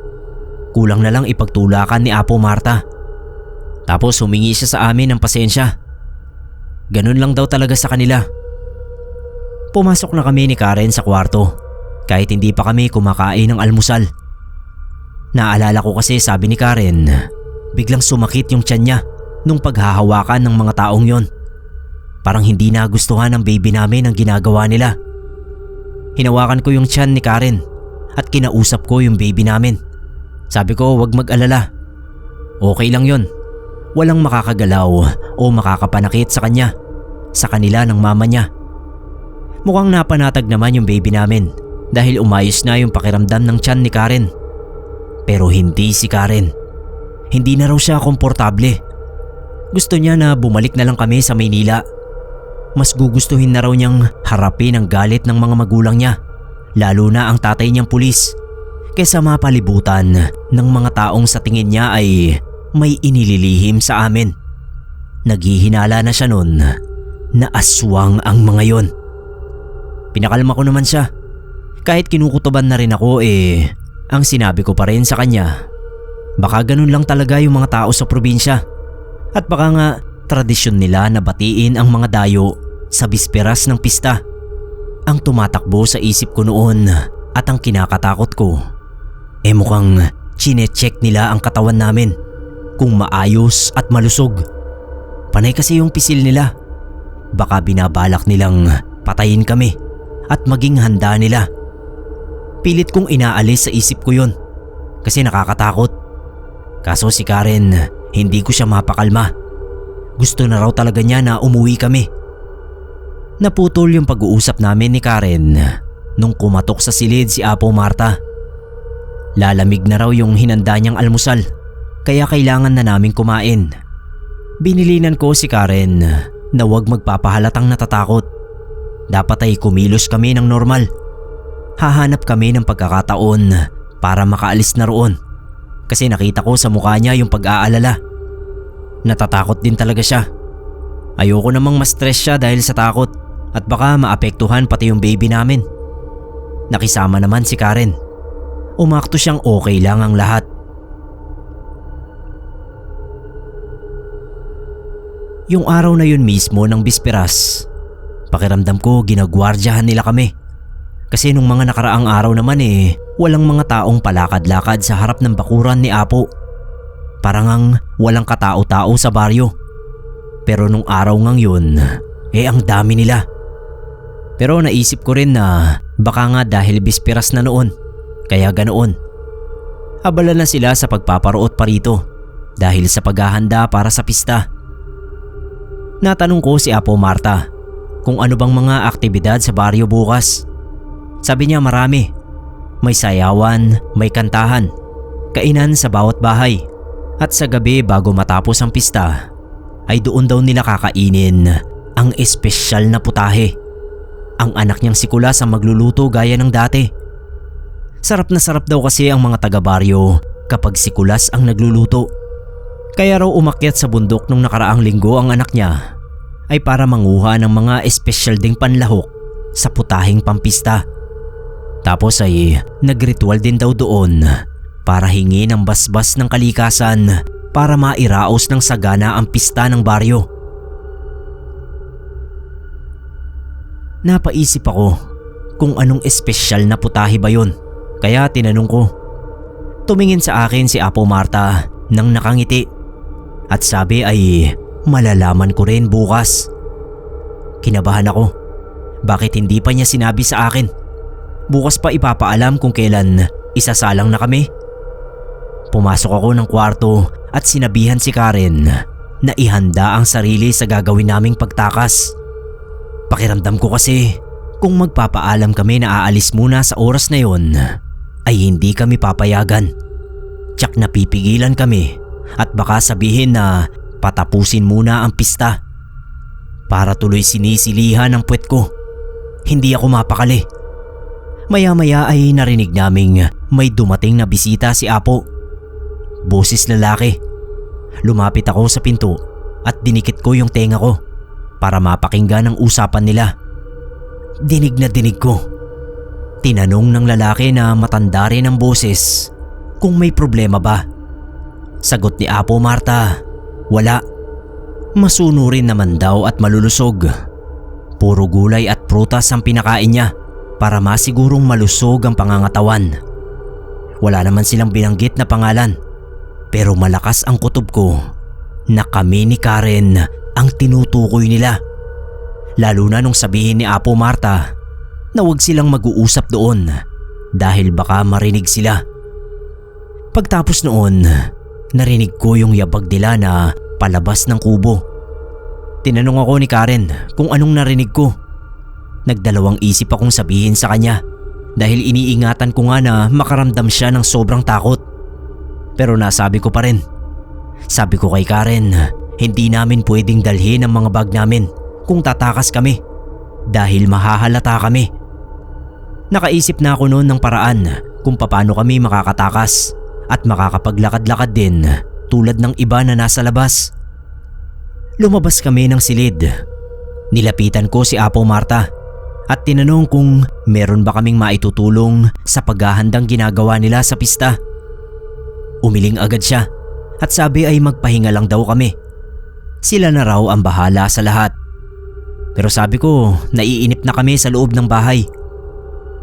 Kulang na lang ipagtulakan ni Apo Marta. Tapos humingi siya sa amin ng pasensya. Ganun lang daw talaga sa kanila. Pumasok na kami ni Karen sa kwarto kahit hindi pa kami kumakain ng almusal. Naalala ko kasi sabi ni Karen, biglang sumakit yung tiyan niya nung paghahawakan ng mga taong yon. Parang hindi nagustuhan ng baby namin ang ginagawa nila. Hinawakan ko yung tiyan ni Karen at kinausap ko yung baby namin. Sabi ko wag mag-alala. Okay lang yon. Walang makakagalaw o makakapanakit sa kanya, sa kanila ng mama niya. Mukhang napanatag naman yung baby namin dahil umayos na yung pakiramdam ng tiyan ni Karen. Pero hindi si Karen. Hindi na raw siya komportable. Gusto niya na bumalik na lang kami sa Maynila. Mas gugustuhin na raw niyang harapin ang galit ng mga magulang niya, lalo na ang tatay niyang pulis, kaysa mapalibutan ng mga taong sa tingin niya ay may inililihim sa amin. Naghihinala na siya nun na aswang ang mga yon. Pinakalma ko naman siya. Kahit kinukutuban na rin ako ang sinabi ko pa rin sa kanya, baka ganun lang talaga yung mga tao sa probinsya. At baka nga tradisyon nila na batiin ang mga dayo sa bisperas ng pista. Ang tumatakbo sa isip ko noon at ang kinakatakot ko, mukhang chine-check nila ang katawan namin kung maayos at malusog. Panay kasi yung pisil nila. Baka binabalak nilang patayin kami at maging handa nila. Pilit kong inaalis sa isip ko yun kasi nakakatakot. Kaso si Karen, hindi ko siya mapakalma. Gusto na raw talaga niya na umuwi kami. Naputol yung pag-uusap namin ni Karen nung kumatok sa silid si Apo Marta. Lalamig na raw yung hinanda niyang almusal kaya kailangan na naming kumain. Binilinan ko si Karen na huwag magpapahalatang natatakot. Dapat ay kumilos kami ng normal. Hahanap kami ng pagkakataon para makaalis na roon kasi nakita ko sa mukha niya yung pag-aalala. Natatakot din talaga siya. Ayoko namang ma-stress siya dahil sa takot at baka maapektuhan pati yung baby namin. Nakisama naman si Karen. Umakto siyang okay lang ang lahat. Yung araw na yun mismo ng bisperas, pakiramdam ko ginagwardyahan nila kami. Kasi nung mga nakaraang araw naman walang mga taong palakad-lakad sa harap ng bakuran ni Apo. Parang ang walang katao-tao sa baryo. Pero nung araw ngang yun, ang dami nila. Pero naisip ko rin na baka nga dahil bisperas na noon, kaya ganoon. Abala na sila sa pagpaparoot pa rito dahil sa paghahanda para sa pista. Natanong ko si Apo Marta kung ano bang mga aktibidad sa baryo bukas. Sabi niya marami. May sayawan, may kantahan, kainan sa bawat bahay. At sa gabi bago matapos ang pista, ay doon daw nila kakainin ang espesyal na putahe. Ang anak niyang si Kulas ang magluluto gaya ng dati. Sarap na sarap daw kasi ang mga taga-baryo kapag si Kulas ang nagluluto. Kaya raw umakyat sa bundok nung nakaraang linggo ang anak niya ay para manguha ng mga espesyal ding panlahok sa putaheng pampista. Tapos ay nagritual din daw doon para hingi ng basbas ng kalikasan para mairaos ng sagana ang pista ng baryo. Napaisip ako kung anong espesyal na putahe ba yun, kaya tinanong ko. Tumingin sa akin si Apo Marta nang nakangiti at sabi ay malalaman ko rin bukas. Kinabahan ako. Bakit hindi pa niya sinabi sa akin? Bukas pa ipapaalam kung kailan isasalang na kami. Pumasok ako ng kwarto at sinabihan si Karen na ihanda ang sarili sa gagawin naming pagtakas. Pakiramdam ko kasi kung magpapaalam kami na aalis muna sa oras na yon ay hindi kami papayagan. Tiyak na pipigilan kami at baka sabihin na patapusin muna ang pista. Para tuloy sinisilihan ang puwet ko. Hindi ako mapakali. Maya-maya ay narinig naming may dumating na bisita si Apo. Boses lalaki. Lumapit ako sa pinto at dinikit ko yung tenga ko para mapakinggan ang usapan nila. Dinig na dinig ko. Tinanong ng lalaki na matanda rin ang boses kung may problema ba. Sagot ni Apo Marta, wala. Masunurin naman daw at malulusog. Puro gulay at prutas ang pinakain niya para masigurong malusog ang pangangatawan. Wala naman silang binanggit na pangalan. Pero malakas ang kutob ko na kami ni Karen ang tinutukoy nila. Lalo na nung sabihin ni Apo Marta na huwag silang mag-uusap doon dahil baka marinig sila. Pagtapos noon, narinig ko yung yabag nila na palabas ng kubo. Tinanong ako ni Karen kung anong narinig ko. Nagdalawang isip akong sabihin sa kanya dahil iniingatan ko nga na makaramdam siya ng sobrang takot. Pero nasabi ko pa rin. Sabi ko kay Karen, hindi namin pwedeng dalhin ang mga bag namin kung tatakas kami dahil mahahalata kami. Nakaisip na ako noon ng paraan kung paano kami makakatakas at makakapaglakad-lakad din tulad ng iba na nasa labas. Lumabas kami ng silid. Nilapitan ko si Apo Marta at tinanong kung meron ba kaming maitutulong sa paghahandang ginagawa nila sa pista. Umiling agad siya at sabi ay magpahinga lang daw kami. Sila na raw ang bahala sa lahat. Pero sabi ko, naiinip na kami sa loob ng bahay.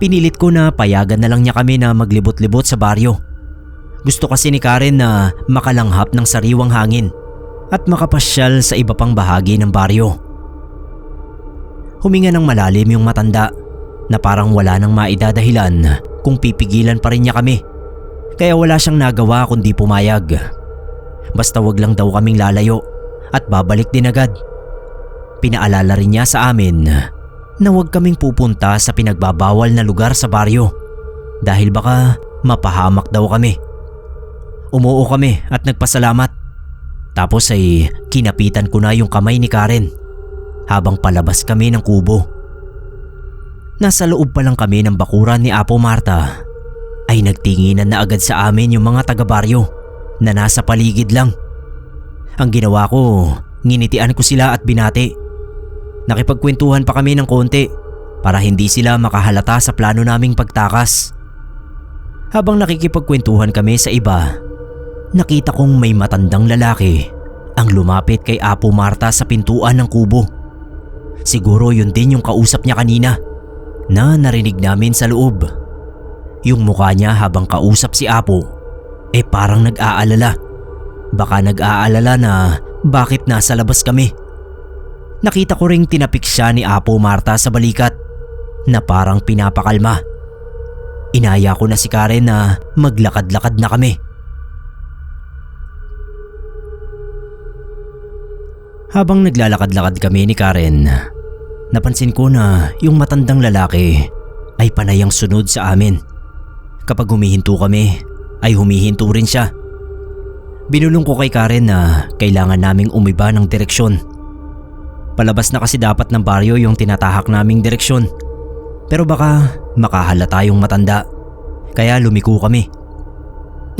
Pinilit ko na payagan na lang niya kami na maglibot-libot sa baryo. Gusto kasi ni Karen na makalanghap ng sariwang hangin at makapasyal sa iba pang bahagi ng baryo. Huminga ng malalim yung matanda na parang wala nang maidadahilan kung pipigilan pa rin niya kami. Kaya wala siyang nagawa kundi pumayag. Basta wag lang daw kaming lalayo at babalik din agad. Pinaalala rin niya sa amin na wag kaming pupunta sa pinagbabawal na lugar sa baryo dahil baka mapahamak daw kami. Umuo kami at nagpasalamat. Tapos ay kinapitan ko na yung kamay ni Karen habang palabas kami ng kubo. Nasa loob pa lang kami ng bakuran ni Apo Marta ay nagtinginan na agad sa amin yung mga taga-baryo na nasa paligid lang. Ang ginawa ko, nginitian ko sila at binati. Nakipagkwentuhan pa kami ng konti para hindi sila makahalata sa plano naming pagtakas. Habang nakikipagkwentuhan kami sa iba, nakita kong may matandang lalaki ang lumapit kay Apo Marta sa pintuan ng kubo. Siguro yun din yung kausap niya kanina na narinig namin sa loob. Yung mukha niya habang kausap si Apo parang nag-aalala. Baka nag-aalala na bakit nasa labas kami. Nakita ko ring tinapik siya ni Apo Marta sa balikat na parang pinapakalma. Inaya ko na si Karen na maglakad-lakad na kami. Habang naglalakad-lakad kami ni Karen, napansin ko na yung matandang lalaki ay panay ang sunod sa amin. Kapag humihinto kami, ay humihinto rin siya. Binulong ko kay Karen na kailangan naming umiba ng direksyon. Palabas na kasi dapat ng baryo yung tinatahak naming direksyon. Pero baka makahalata yung matanda, kaya lumiko kami.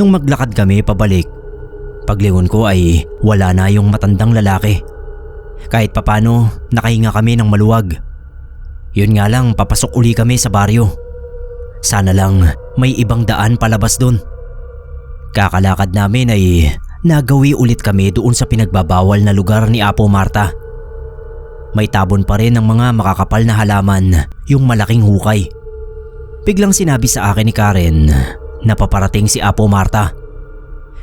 Nung maglakad kami pabalik, paglingon ko ay wala na yung matandang lalaki. Kahit papano nakahinga kami ng maluwag. Yun nga lang, papasok uli kami sa baryo. Sana lang may ibang daan palabas dun. Kakalakad namin ay nagawi ulit kami doon sa pinagbabawal na lugar ni Apo Marta. May tabon pa rin ng mga makakapal na halaman yung malaking hukay. Biglang sinabi sa akin ni Karen na paparating si Apo Marta.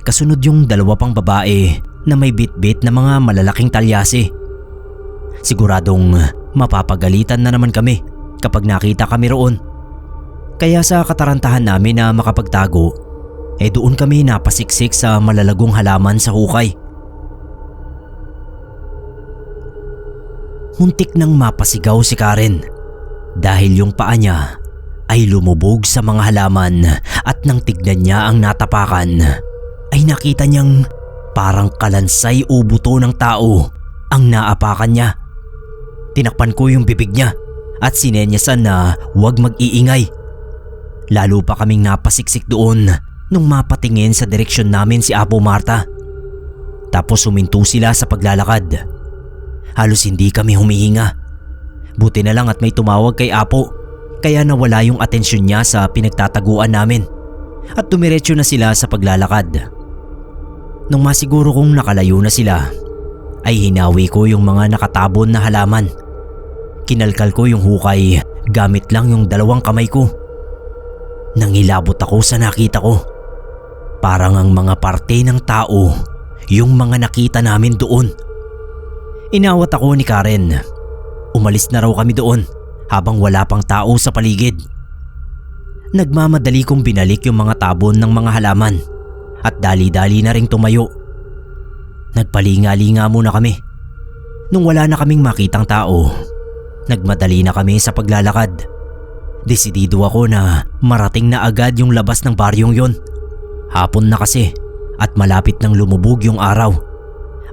Kasunod yung dalawa pang babae na may bit-bit na mga malalaking talyasi. Siguradong mapapagalitan na naman kami kapag nakita kami roon. Kaya sa katarantahan namin na makapagtago, doon kami napasiksik sa malalagong halaman sa hukay. Muntik nang mapasigaw si Karen dahil yung paa niya ay lumubog sa mga halaman at nang tignan niya ang natapakan ay nakita niyang parang kalansay o buto ng tao ang naapakan niya. Tinakpan ko yung bibig niya at sinenyasan na huwag mag-iingay. Lalo pa kaming napasiksik doon nung mapatingin sa direksyon namin si Apo Marta. Tapos huminto sila sa paglalakad. Halos hindi kami humihinga. Buti na lang at may tumawag kay Apo, kaya nawala yung atensyon niya sa pinagtataguan namin at dumiretso na sila sa paglalakad. Nung masiguro kong nakalayo na sila, ay hinawi ko yung mga nakatabon na halaman. Kinalkal ko yung hukay gamit lang yung dalawang kamay ko. Nangilabot ako sa nakita ko. Parang ang mga parte ng tao yung mga nakita namin doon. Inawat ako ni Karen. Umalis na raw kami doon habang wala pang tao sa paligid. Nagmamadali kong binalik yung mga tabon ng mga halaman at dali-dali na ring tumayo. Nagpalinga-linga muna kami. Nung wala na kaming makitang tao, nagmadali na kami sa paglalakad. Desidido ako na marating na agad yung labas ng baryong yon. Hapon na kasi at malapit nang lumubog yung araw.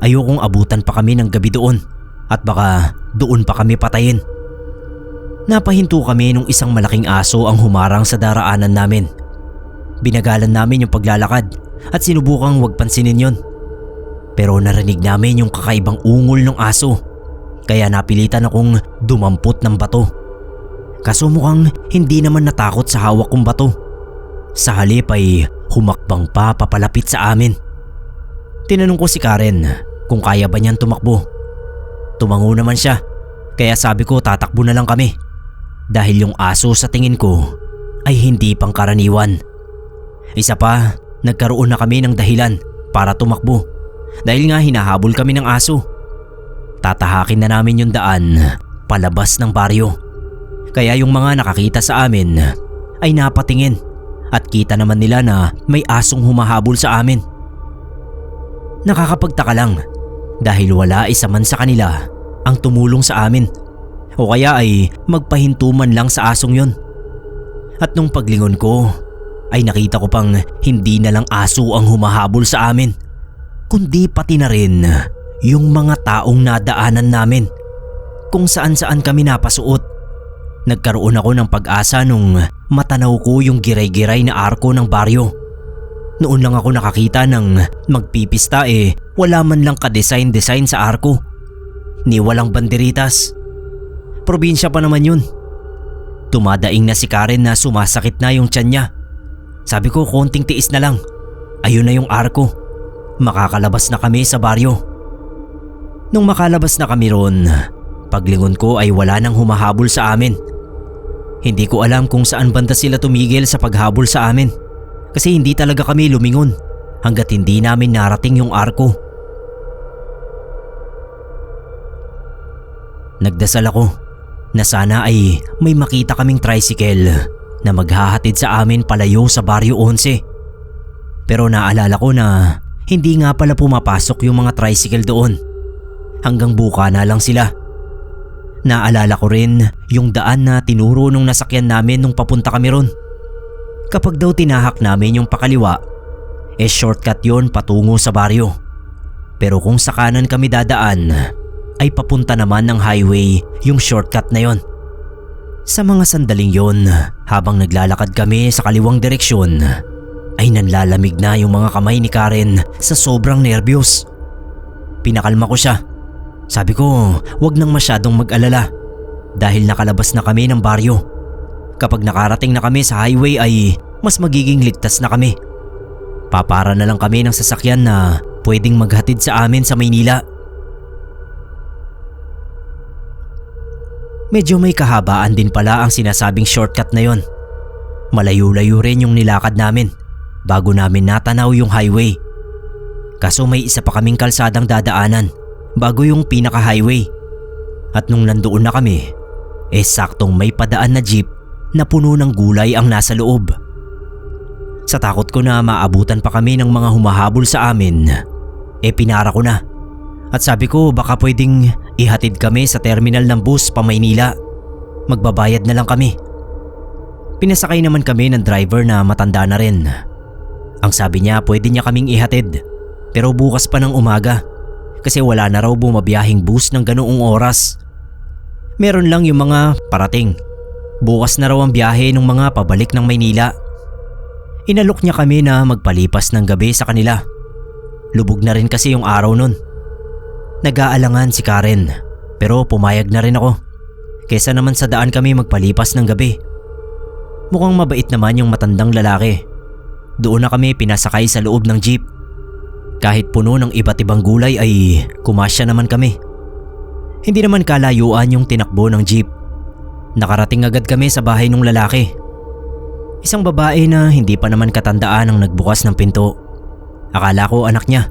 Ayokong abutan pa kami ng gabi doon at baka doon pa kami patayin. Napahinto kami nung isang malaking aso ang humarang sa daraanan namin. Binagalan namin yung paglalakad at sinubukang wag pansinin yon. Pero narinig namin yung kakaibang ungol ng aso, kaya napilitan akong dumampot ng bato. Kaso mukhang hindi naman natakot sa hawak kong bato. Sa halip ay humakbang pa papalapit sa amin. Tinanong ko si Karen kung kaya ba niyang tumakbo. Tumango naman siya, kaya sabi ko tatakbo na lang kami. Dahil yung aso sa tingin ko ay hindi pangkaraniwan. Isa pa, nagkaroon na kami ng dahilan para tumakbo dahil nga hinahabol kami ng aso. Tatahakin na namin yung daan palabas ng baryo. Kaya yung mga nakakita sa amin ay napatingin at kita naman nila na may asong humahabol sa amin. Nakakapagtaka lang dahil wala isa man sa kanila ang tumulong sa amin o kaya ay magpahinto man lang sa asong yon. At nung paglingon ko ay nakita ko pang hindi na lang aso ang humahabol sa amin kundi pati na rin yung mga taong nadaanan namin kung saan-saan kami napasuot. Nagkaroon ako ng pag-asa nung matanaw ko yung giray-giray na arko ng baryo. Noon lang ako nakakita ng magpipista wala man lang ka-design-design sa arko. Ni walang banderitas. Probinsya pa naman yun. Tumadaing na si Karen na sumasakit na yung tiyan niya. Sabi ko konting tiis na lang. Ayun na yung arko. Makakalabas na kami sa baryo. Nung makalabas na kami ron, paglingon ko ay wala nang humahabol sa amin. Hindi ko alam kung saan banda sila tumigil sa paghabol sa amin. Kasi hindi talaga kami lumingon hanggat hindi namin narating yung arko. Nagdasal ako na sana ay may makita kaming tricycle na maghahatid sa amin palayo sa Barrio 11. Pero naalala ko na hindi nga pala pumapasok yung mga tricycle doon. Hanggang buka na lang sila. Naalala ko rin yung daan na tinuro nung nasakyan namin nung papunta kami ron. Kapag daw tinahak namin yung pakaliwa, shortcut yon patungo sa baryo. Pero kung sa kanan kami dadaan, ay papunta naman ng highway yung shortcut na yon. Sa mga sandaling yon, habang naglalakad kami sa kaliwang direksyon, ay nanlalamig na yung mga kamay ni Karen sa sobrang nervyos. Pinakalma ko siya. Sabi ko, wag nang masyadong mag-alala dahil nakalabas na kami ng baryo. Kapag nakarating na kami sa highway ay mas magiging ligtas na kami. Papara na lang kami ng sasakyan na pwedeng maghatid sa amin sa Maynila. Medyo may kahabaan din pala ang sinasabing shortcut na yon. Malayo-layo rin yung nilakad namin bago namin natanaw yung highway. Kaso may isa pa kaming kalsadang dadaanan bago yung pinaka-highway. At nung nandoon na kami, saktong may padaan na jeep na puno ng gulay ang nasa loob. Sa takot ko na maabutan pa kami ng mga humahabol sa amin, pinara ko na. At sabi ko baka pwedeng ihatid kami sa terminal ng bus pa Maynila. Magbabayad na lang kami. Pinasakay naman kami ng driver na matanda na rin. Ang sabi niya pwede niya kaming ihatid pero bukas pa ng umaga kasi wala na raw bumabiyahing bus ng ganoong oras. Meron lang yung mga parating. Bukas na raw ang biyahe ng mga pabalik ng Maynila. Inalok niya kami na magpalipas ng gabi sa kanila. Lubog na rin kasi yung araw nun. Nag-aalangan si Karen pero pumayag na rin ako. Kesa naman sa daan kami magpalipas ng gabi. Mukhang mabait naman yung matandang lalaki. Doon na kami pinasakay sa loob ng jeep. Kahit puno ng iba't ibang gulay ay kumasya naman kami. Hindi naman kalayuan yung tinakbo ng jeep. Nakarating agad kami sa bahay ng lalaki. Isang babae na hindi pa naman katandaan ang nagbukas ng pinto. Akala ko anak niya.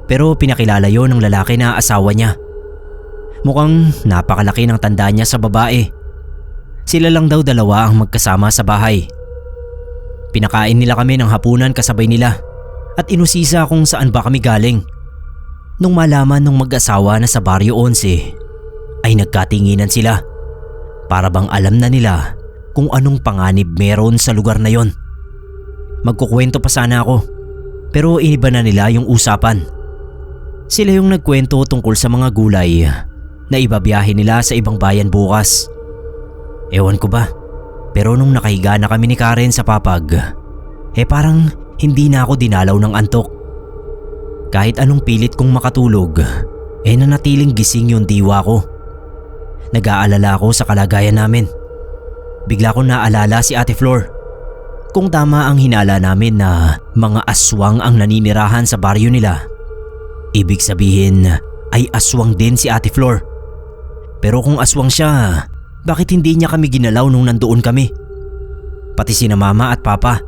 Pero pinakilala yon ng lalaki na asawa niya. Mukhang napakalaki ng tanda niya sa babae. Sila lang daw dalawa ang magkasama sa bahay. Pinakain nila kami ng hapunan kasabay nila at inusisa kung saan ba kami galing. Nung malaman ng mag-asawa na sa Barrio 11 ay nagkatinginan sila. Para bang alam na nila kung anong panganib meron sa lugar na yon. Magkukwento pa sana ako pero iniba na nila yung usapan. Sila yung nagkwento tungkol sa mga gulay na ibabiyahe nila sa ibang bayan bukas. Ewan ko ba, pero nung nakahiga na kami ni Karen sa papag, parang hindi na ako dinalaw ng antok. Kahit anong pilit kong makatulog, nanatiling gising yung diwa ko. Nag-aalala ako sa kalagayan namin. bigla ko naalala si Ate Flor. Kung tama ang hinala namin na mga aswang ang naninirahan sa baryo nila, ibig sabihin ay aswang din si Ate Flor. Pero kung aswang siya, bakit hindi niya kami ginalaw nung nandoon kami? Pati sina Mama at Papa.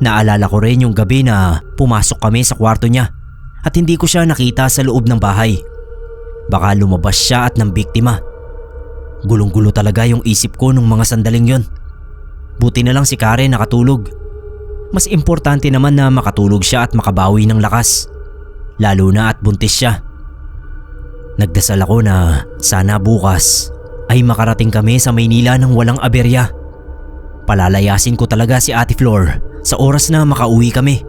Naalala ko rin yung gabi na pumasok kami sa kwarto niya at hindi ko siya nakita sa loob ng bahay. Baka lumabas siya at nambiktima. Gulong-gulo talaga yung isip ko nung mga sandaling yon. Buti na lang si Karen nakatulog. Mas importante naman na makatulog siya at makabawi ng lakas. Lalo na at buntis siya. Nagdasal ako na sana bukas ay makarating kami sa Maynila nang walang aberya. Palalayasin ko talaga si Ate Flor sa oras na makauwi kami.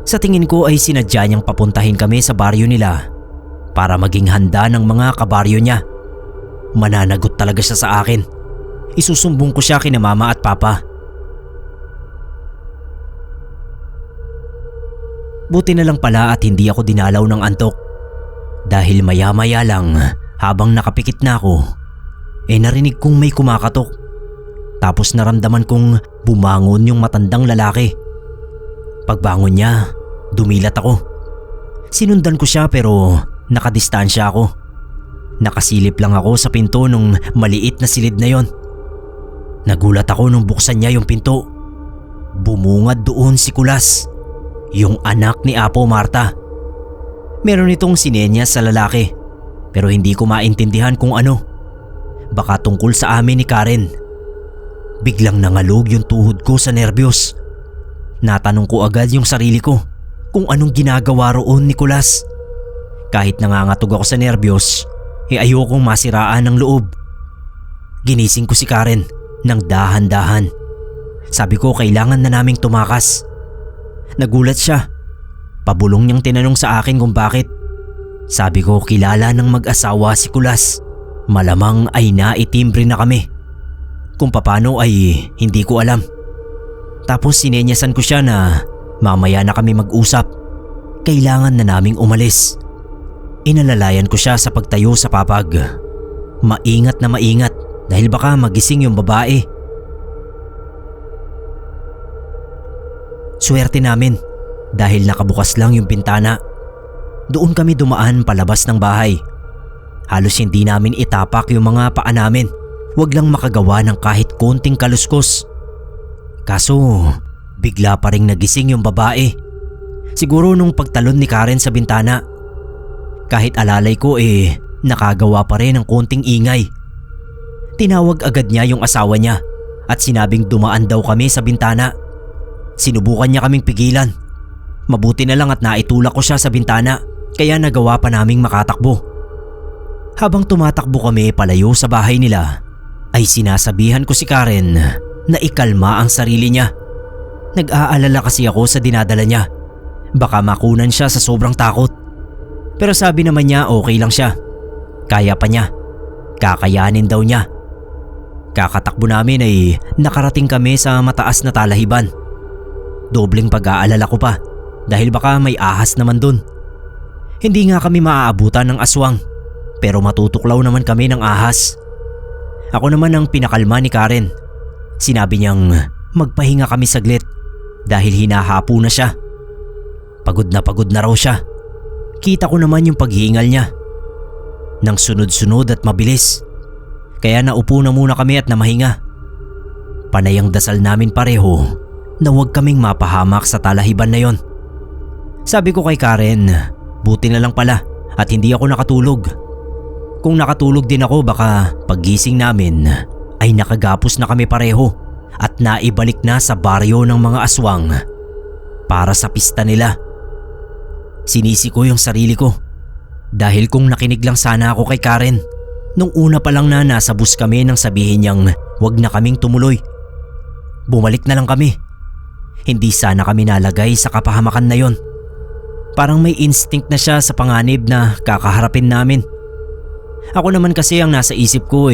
Sa tingin ko ay sinadya niyang papuntahin kami sa baryo nila para maging handa ng mga kabaryo niya. Mananagot talaga siya sa akin. Isusumbong ko siya kina Mama at Papa. Buti na lang pala at hindi ako dinalaw ng antok. Dahil maya-maya lang habang nakapikit na ako, narinig kong may kumakatok. Tapos naramdaman kong bumangon yung matandang lalaki. Pagbangon niya, dumilat ako. Sinundan ko siya pero nakadistansya ako. Nakasilip lang ako sa pinto nung maliit na silid na yon. Nagulat ako nung buksan niya yung pinto. Bumungad doon si Kulas, yung anak ni Apo Marta. Meron itong sinenyas sa lalaki pero hindi ko maintindihan kung ano. Baka tungkol sa amin ni Karen. Biglang nangalog yung tuhod ko sa nerbiyos. Natanong ko agad yung sarili ko kung anong ginagawa roon ni Kulas. Kahit nangangatog ako sa nerbiyos, ayokong masiraan ng loob. Ginising ko si Karen ng dahan-dahan. Sabi ko kailangan na naming tumakas. Nagulat siya. Pabulong niyang tinanong sa akin kung bakit. Sabi ko kilala ng mag-asawa si Kulas. Malamang ay naitimbre na kami. Kung paano ay hindi ko alam. Tapos sinenyasan ko siya na mamaya na kami mag-usap. Kailangan na naming umalis. Inalalayan ko siya sa pagtayo sa papag. Maingat na maingat dahil baka magising yung babae. Swerte namin dahil nakabukas lang yung bintana. Doon kami dumaan palabas ng bahay. Halos hindi namin itapak yung mga paa namin. Huwag lang makagawa ng kahit konting kaluskos. Kaso bigla pa ring nagising yung babae. Siguro nung pagtalon ni Karen sa bintana. Kahit alalay ko nakagawa pa rin ng konting ingay. Tinawag agad niya yung asawa niya at sinabing dumaan daw kami sa bintana. Sinubukan niya kaming pigilan. Mabuti na lang at naitulak ko siya sa bintana kaya nagawa pa naming makatakbo. Habang tumatakbo kami palayo sa bahay nila, ay sinasabihan ko si Karen na ikalma ang sarili niya. Nag-aalala kasi ako sa dinadala niya. Baka makunan siya sa sobrang takot. Pero sabi naman niya okay lang siya. Kaya pa niya. Kakayanin daw niya. Kakatakbo namin ay nakarating kami sa mataas na talahiban. Dobleng pag-aalala ko pa dahil baka may ahas naman dun. Hindi nga kami maaabutan ng aswang pero matutuklaw naman kami ng ahas. Ako naman ang pinakalma ni Karen. Sinabi niyang magpahinga kami saglit dahil hinahapo na siya. Pagod na raw siya. Kita ko naman yung paghingal niya. Nang sunod-sunod at mabilis. Kaya naupo na muna kami at namahinga. Panay ang dasal namin pareho na huwag kaming mapahamak sa talahiban na yon. Sabi ko kay Karen, buti na lang pala at hindi ako nakatulog. Kung nakatulog din ako baka paggising namin ay nakagapos na kami pareho at naibalik na sa baryo ng mga aswang para sa pista nila. Sinisi ko yung sarili ko dahil kung nakinig lang sana ako kay Karen nung una pa lang na nasa bus kami nang sabihin niyang wag na kaming tumuloy. Bumalik na lang kami. Hindi sana kami nalagay sa kapahamakan na yon. Parang may instinct na siya sa panganib na kakaharapin namin. Ako naman kasi ang nasa isip ko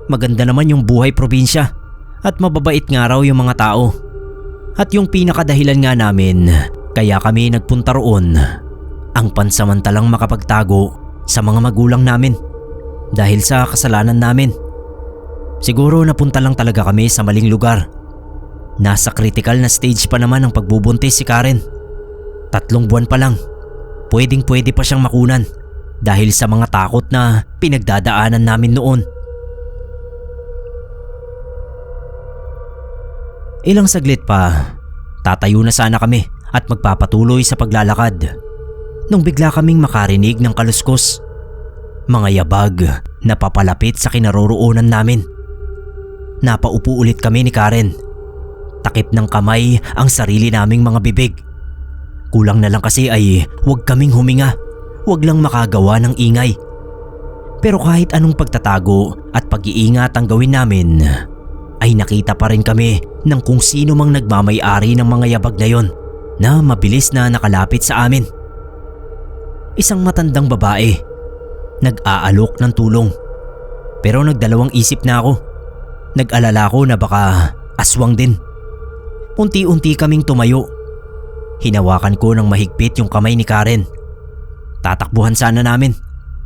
maganda naman yung buhay probinsya at mababait nga raw yung mga tao. At yung pinakadahilan nga namin kaya kami nagpunta roon ang pansamantalang makapagtago sa mga magulang namin dahil sa kasalanan namin. Siguro napunta lang talaga kami sa maling lugar. Nasa critical na stage pa naman ang pagbubuntis si Karen. 3 buwan pa lang. Pwedeng-pwede pa siyang makunan dahil sa mga takot na pinagdadaanan namin noon. Ilang saglit pa, tatayo na sana kami at magpapatuloy sa paglalakad nung bigla kaming makarinig ng kaluskos. Mga yabag na papalapit sa kinaroroonan namin. Napaupo ulit kami ni Karen. Takip ng kamay ang sarili naming mga bibig. Kulang na lang kasi ay huwag kaming huminga, huwag lang makagawa ng ingay. Pero kahit anong pagtatago at pag-iingat ang gawin namin, ay nakita pa rin kami ng kung sino mang nagmamay-ari ng mga yabag na yon na mabilis na nakalapit sa amin. Isang matandang babae, nag-aalok ng tulong. Pero nagdalawang isip na ako. Nag-alala ko na baka aswang din. Unti-unti kaming tumayo. Hinawakan ko ng mahigpit yung kamay ni Karen. Tatakbuhan sana namin,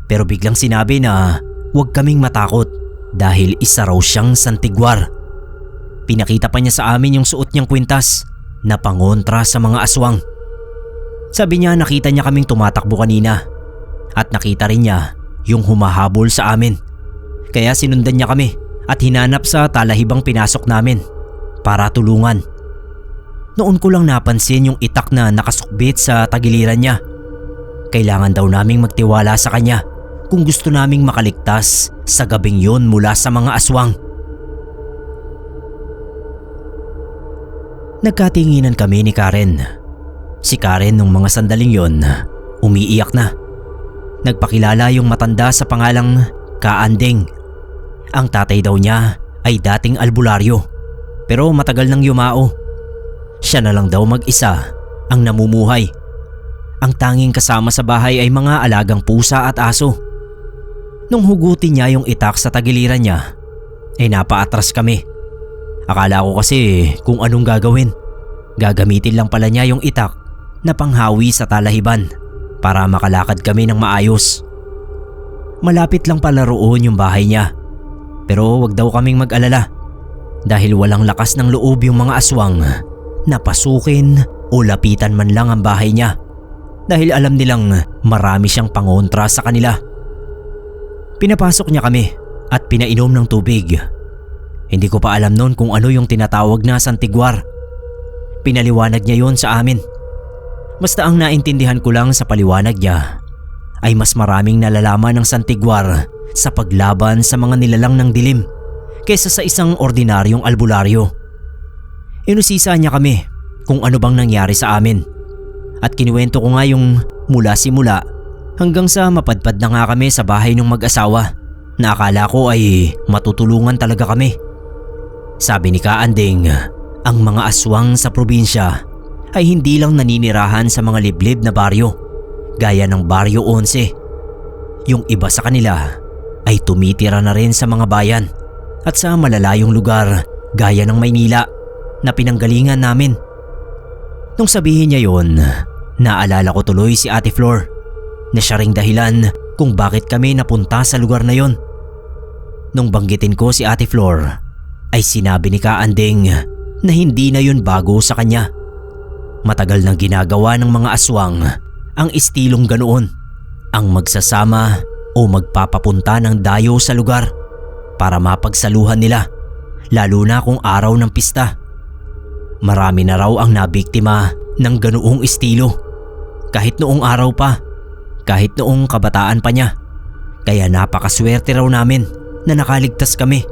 pero biglang sinabi na huwag kaming matakot dahil isa raw siyang santigwar. Pinakita pa niya sa amin yung suot niyang kwintas na pangontra sa mga aswang. Sabi niya nakita niya kaming tumatakbo kanina at nakita rin niya yung humahabol sa amin. Kaya sinundan niya kami at hinanap sa talahibang pinasok namin para tulungan. Noon ko lang napansin yung itak na nakasukbit sa tagiliran niya. Kailangan daw naming magtiwala sa kanya kung gusto naming makaligtas sa gabing yun mula sa mga aswang. Nagkatinginan kami ni Karen. Si Karen nung mga sandaling yon, umiiyak na. Nagpakilala yung matanda sa pangalang Kaanding. Ang tatay daw niya ay dating albularyo, pero matagal nang yumao. Siya na lang daw mag-isa ang namumuhay. Ang tanging kasama sa bahay ay mga alagang pusa at aso. Nung hugutin niya yung itak sa tagiliran niya, ay napaatras kami. Akala ko kasi kung anong gagawin. Gagamitin lang pala niya yung itak na panghawi sa talahiban para makalakad kami ng maayos. Malapit lang pala roon yung bahay niya. Pero wag daw kaming mag-alala dahil walang lakas ng loob yung mga aswang na pasukin o lapitan man lang ang bahay niya dahil alam nilang marami siyang pangontra sa kanila. Pinapasok niya kami at pinainom ng tubig. Hindi ko pa alam noon kung ano yung tinatawag na santigwar. Pinaliwanag niya yon sa amin. Basta ang naintindihan ko lang sa paliwanag niya ay mas maraming nalalaman ng santigwar sa paglaban sa mga nilalang ng dilim kaysa sa isang ordinaryong albularyo. Inusisa niya kami kung ano bang nangyari sa amin at kinuwento ko nga yung mula simula hanggang sa mapadpad na nga kami sa bahay ng mag-asawa na akala ko ay matutulungan talaga kami. Sabi ni Kaanding, ang mga aswang sa probinsya ay hindi lang naninirahan sa mga liblib na baryo gaya ng Baryo 11. Yung iba sa kanila ay tumitira na rin sa mga bayan at sa malalayong lugar gaya ng Maynila na pinanggalingan namin. Nung sabihin niya yon, naalala ko tuloy si Ate Flor na siya ring dahilan kung bakit kami napunta sa lugar na yon. Nung banggitin ko si Ate Flor, ay sinabi ni Kaanding na hindi na yun bago sa kanya. Matagal nang ginagawa ng mga aswang ang estilong ganoon, ang magsasama o magpapapunta ng dayo sa lugar para mapagsaluhan nila, lalo na kung araw ng pista. Marami na raw ang nabiktima ng ganoong estilo kahit noong araw pa, kahit noong kabataan pa niya. Kaya napakaswerte raw namin na nakaligtas kami.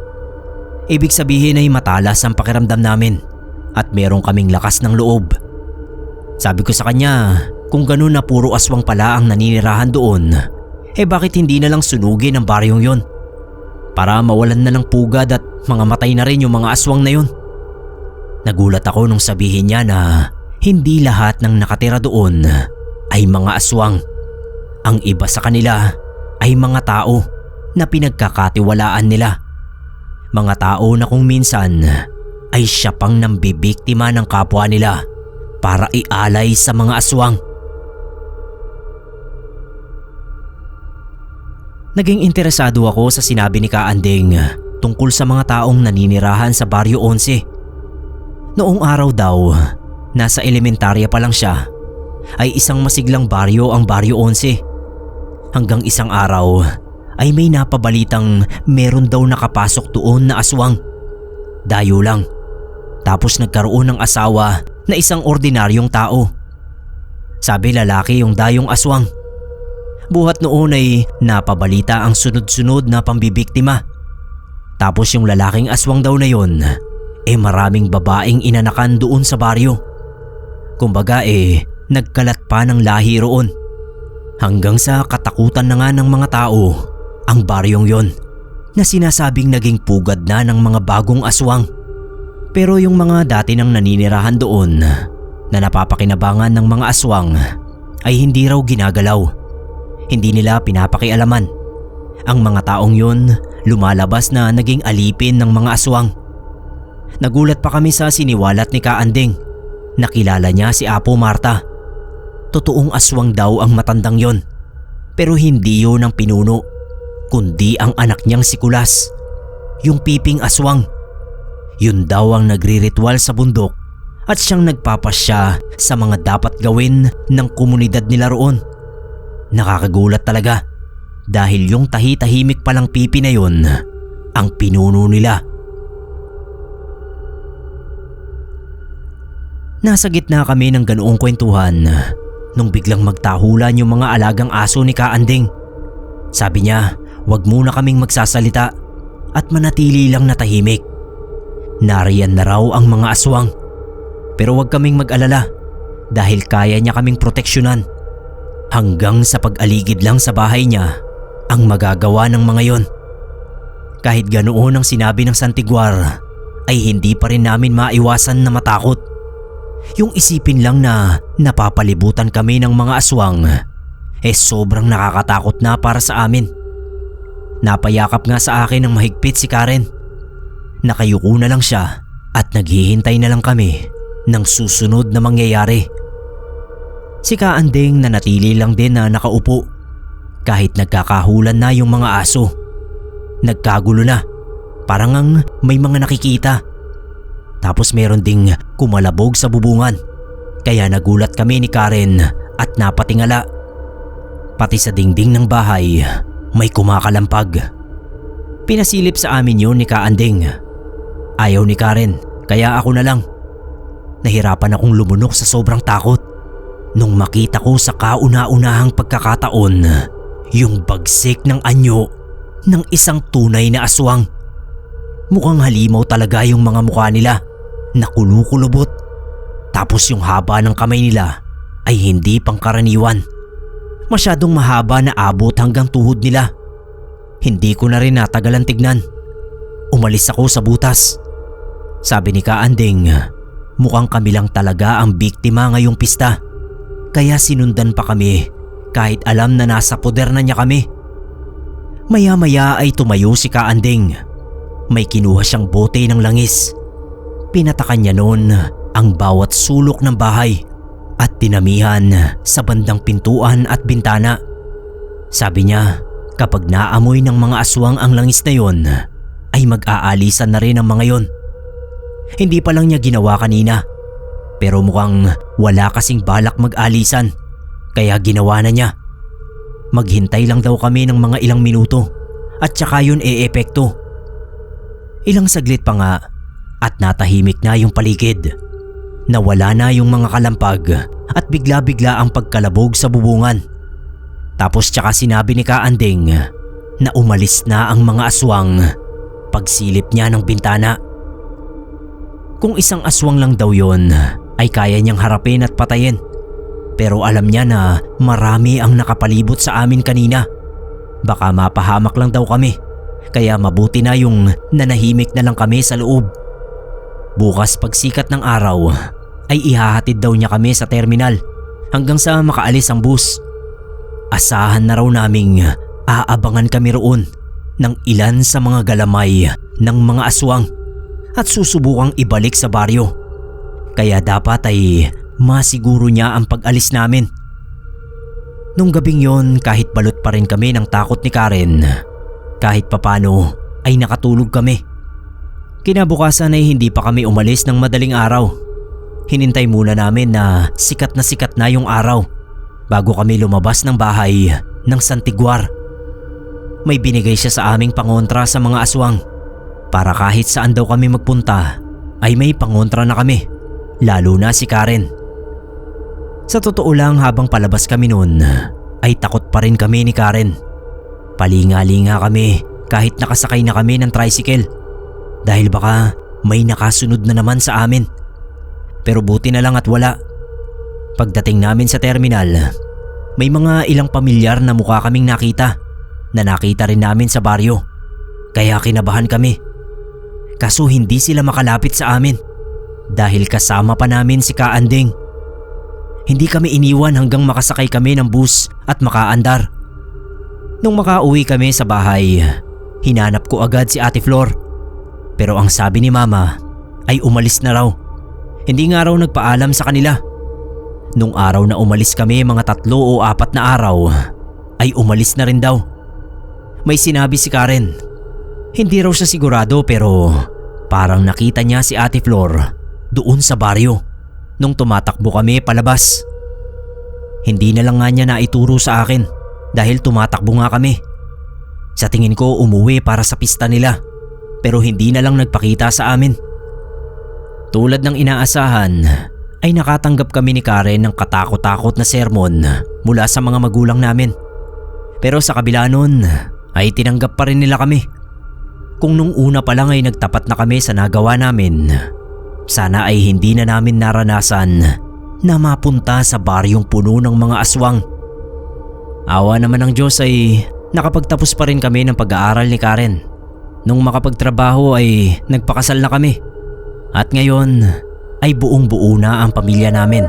Ibig sabihin ay matalas ang pakiramdam namin at meron kaming lakas ng loob. Sabi ko sa kanya, kung ganun na puro aswang pala ang naninirahan doon, bakit hindi na lang sunugin ang baryong yon para mawalan na ng pugad at mga matay na rin yung mga aswang na yon. Nagulat ako nung sabihin niya na hindi lahat ng nakatira doon ay mga aswang. Ang iba sa kanila ay mga tao na pinagkakatiwalaan nila. Mga tao na kung minsan ay siya pang nambibiktima ng kapwa nila para ialay sa mga aswang. Naging interesado ako sa sinabi ni Kaanding tungkol sa mga taong naninirahan sa Barrio 11. Noong araw daw, nasa elementarya pa lang siya, ay isang masiglang baryo ang Barrio 11. Hanggang isang araw ay may napabalitang meron daw nakapasok doon na aswang. Dayo lang. Tapos nagkaroon ng asawa na isang ordinaryong tao. Sabi lalaki yung dayong aswang. Buhat noon ay napabalita ang sunod-sunod na pambibiktima. Tapos yung lalaking aswang daw na yon, maraming babaeng inanakan doon sa baryo. Kumbaga nagkalat pa ng lahi roon. Hanggang sa katakutan na nga ng mga tao ang baryong yon na sinasabing naging pugad na ng mga bagong aswang. Pero yung mga dati nang naninirahan doon na napapakinabangan ng mga aswang ay hindi raw ginagalaw. Hindi nila pinapakialaman. Ang mga taong yun lumalabas na naging alipin ng mga aswang. Nagulat pa kami sa siniwalat ni Kaanding. Nakilala niya si Apo Marta. Totoong aswang daw ang matandang yon. Pero hindi yun ang pinuno, kundi ang anak niyang si Kulas, yung piping aswang. Yun daw ang nagriritual sa bundok at siyang nagpapasya sa mga dapat gawin ng komunidad nila roon. Nakakagulat talaga dahil yung tahi-tahimik palang pipi na yun ang pinuno nila. Nasa gitna kami ng ganoong kwentuhan nung biglang magtahulan yung mga alagang aso ni Kaanding. Sabi niya, wag muna kaming magsasalita at manatili lang na tahimik. Nariyan na raw ang mga aswang. Pero wag kaming mag-alala dahil kaya niya kaming proteksyonan. Hanggang sa pag-aligid lang sa bahay niya ang magagawa ng mga yon. Kahit ganoon ang sinabi ng Santiguar ay hindi pa rin namin maiwasan na matakot. Yung isipin lang na napapalibutan kami ng mga aswang sobrang nakakatakot na para sa amin. Napayakap nga sa akin ng mahigpit si Karen. Nakayuko na lang siya at naghihintay na lang kami ng susunod na mangyayari. Si Kaanding nanatili lang din na nakaupo kahit nagkakahulan na yung mga aso. Nagkagulo na, parang ang may mga nakikita. Tapos meron ding kumalabog sa bubungan, kaya nagulat kami ni Karen at napatingala. Pati sa dingding ng bahay may kumakalampag. Pinasilip sa amin yun ni Kaanding. Ayaw ni Karen, kaya ako na lang. Nahirapan akong lumunok sa sobrang takot nung makita ko sa kauna-unahang pagkakataon yung bagsik ng anyo ng isang tunay na aswang. Mukhang halimaw talaga yung mga mukha nila na kulukulubot. Tapos yung haba ng kamay nila ay hindi pangkaraniwan. Masyadong mahaba na abot hanggang tuhod nila. Hindi ko na rin natagalan tignan. Umalis ako sa butas. Sabi ni Kaanding, mukhang kami lang talaga ang biktima ngayong pista. Kaya sinundan pa kami kahit alam na nasa poder na niya kami. Maya-maya ay tumayo si Kaanding. May kinuha siyang bote ng langis. Pinatakan niya noon ang bawat sulok ng bahay at tinamihan sa bandang pintuan at bintana. Sabi niya, kapag naamoy ng mga aswang ang langis na yon, ay mag-aalisan na rin ang mga yon. Hindi pa lang niya ginawa kanina, pero mukhang wala kasing balak mag-alisan, kaya ginawa na niya. Maghintay lang daw kami ng mga ilang minuto at saka yun e-epekto. Ilang saglit pa nga at natahimik na yung paligid. Nawala na yung mga kalampag at bigla-bigla ang pagkalabog sa bubungan. Tapos tsaka sinabi ni Kaanding na umalis na ang mga aswang pagsilip niya ng bintana. Kung isang aswang lang daw yon, ay kaya niyang harapin at patayin. Pero alam niya na marami ang nakapalibot sa amin kanina. Baka mapahamak lang daw kami, kaya mabuti na yung nanahimik na lang kami sa loob. Bukas pagsikat ng araw ay ihahatid daw niya kami sa terminal hanggang sa makaalis ang bus. Asahan na raw naming aabangan kami roon ng ilan sa mga galamay ng mga aswang at susubukang ibalik sa baryo. Kaya dapat ay masiguro niya ang pag-alis namin. Nung gabing yon, kahit balot pa rin kami ng takot ni Karen, kahit papano ay nakatulog kami. Kinabukasan ay hindi pa kami umalis ng madaling araw. Hinintay muna namin na sikat na yung araw bago kami lumabas ng bahay ng Santiguar. May binigay siya sa aming pangontra sa mga aswang para kahit saan daw kami magpunta ay may pangontra na kami, lalo na si Karen. Sa totoo lang, habang palabas kami noon ay takot pa rin kami ni Karen. Palinga-linga kami kahit nakasakay na kami ng tricycle dahil baka may nakasunod na naman sa amin. Pero buti na lang at wala. Pagdating namin sa terminal, may mga ilang pamilyar na mukha kaming nakita na nakita rin namin sa baryo. Kaya kinabahan kami. Kaso hindi sila makalapit sa amin dahil kasama pa namin si Kaanding. Hindi kami iniwan hanggang makasakay kami ng bus at makaandar. Nung makauwi kami sa bahay, hinanap ko agad si Ate Flor. Pero ang sabi ni Mama ay umalis na raw. Hindi nga raw nagpaalam sa kanila. Nung araw na umalis kami, mga 3 o 4 na araw, ay umalis na rin daw. May sinabi si Karen. Hindi raw siya sigurado pero parang nakita niya si Ate Flor doon sa baryo nung tumatakbo kami palabas. Hindi na lang nga niya naituro sa akin dahil tumatakbo nga kami. Sa tingin ko umuwi para sa pista nila pero hindi na lang nagpakita sa amin. Tulad ng inaasahan ay nakatanggap kami ni Karen ng katakot-takot na sermon mula sa mga magulang namin. Pero sa kabila nun ay tinanggap pa rin nila kami. Kung nung una pa lang ay nagtapat na kami sa nagawa namin, sana ay hindi na namin naranasan na mapunta sa baryong puno ng mga aswang. Awa naman ng Diyos ay nakapagtapos pa rin kami ng pag-aaral ni Karen. Nung makapagtrabaho ay nagpakasal na kami. At ngayon ay buong-buo na ang pamilya namin.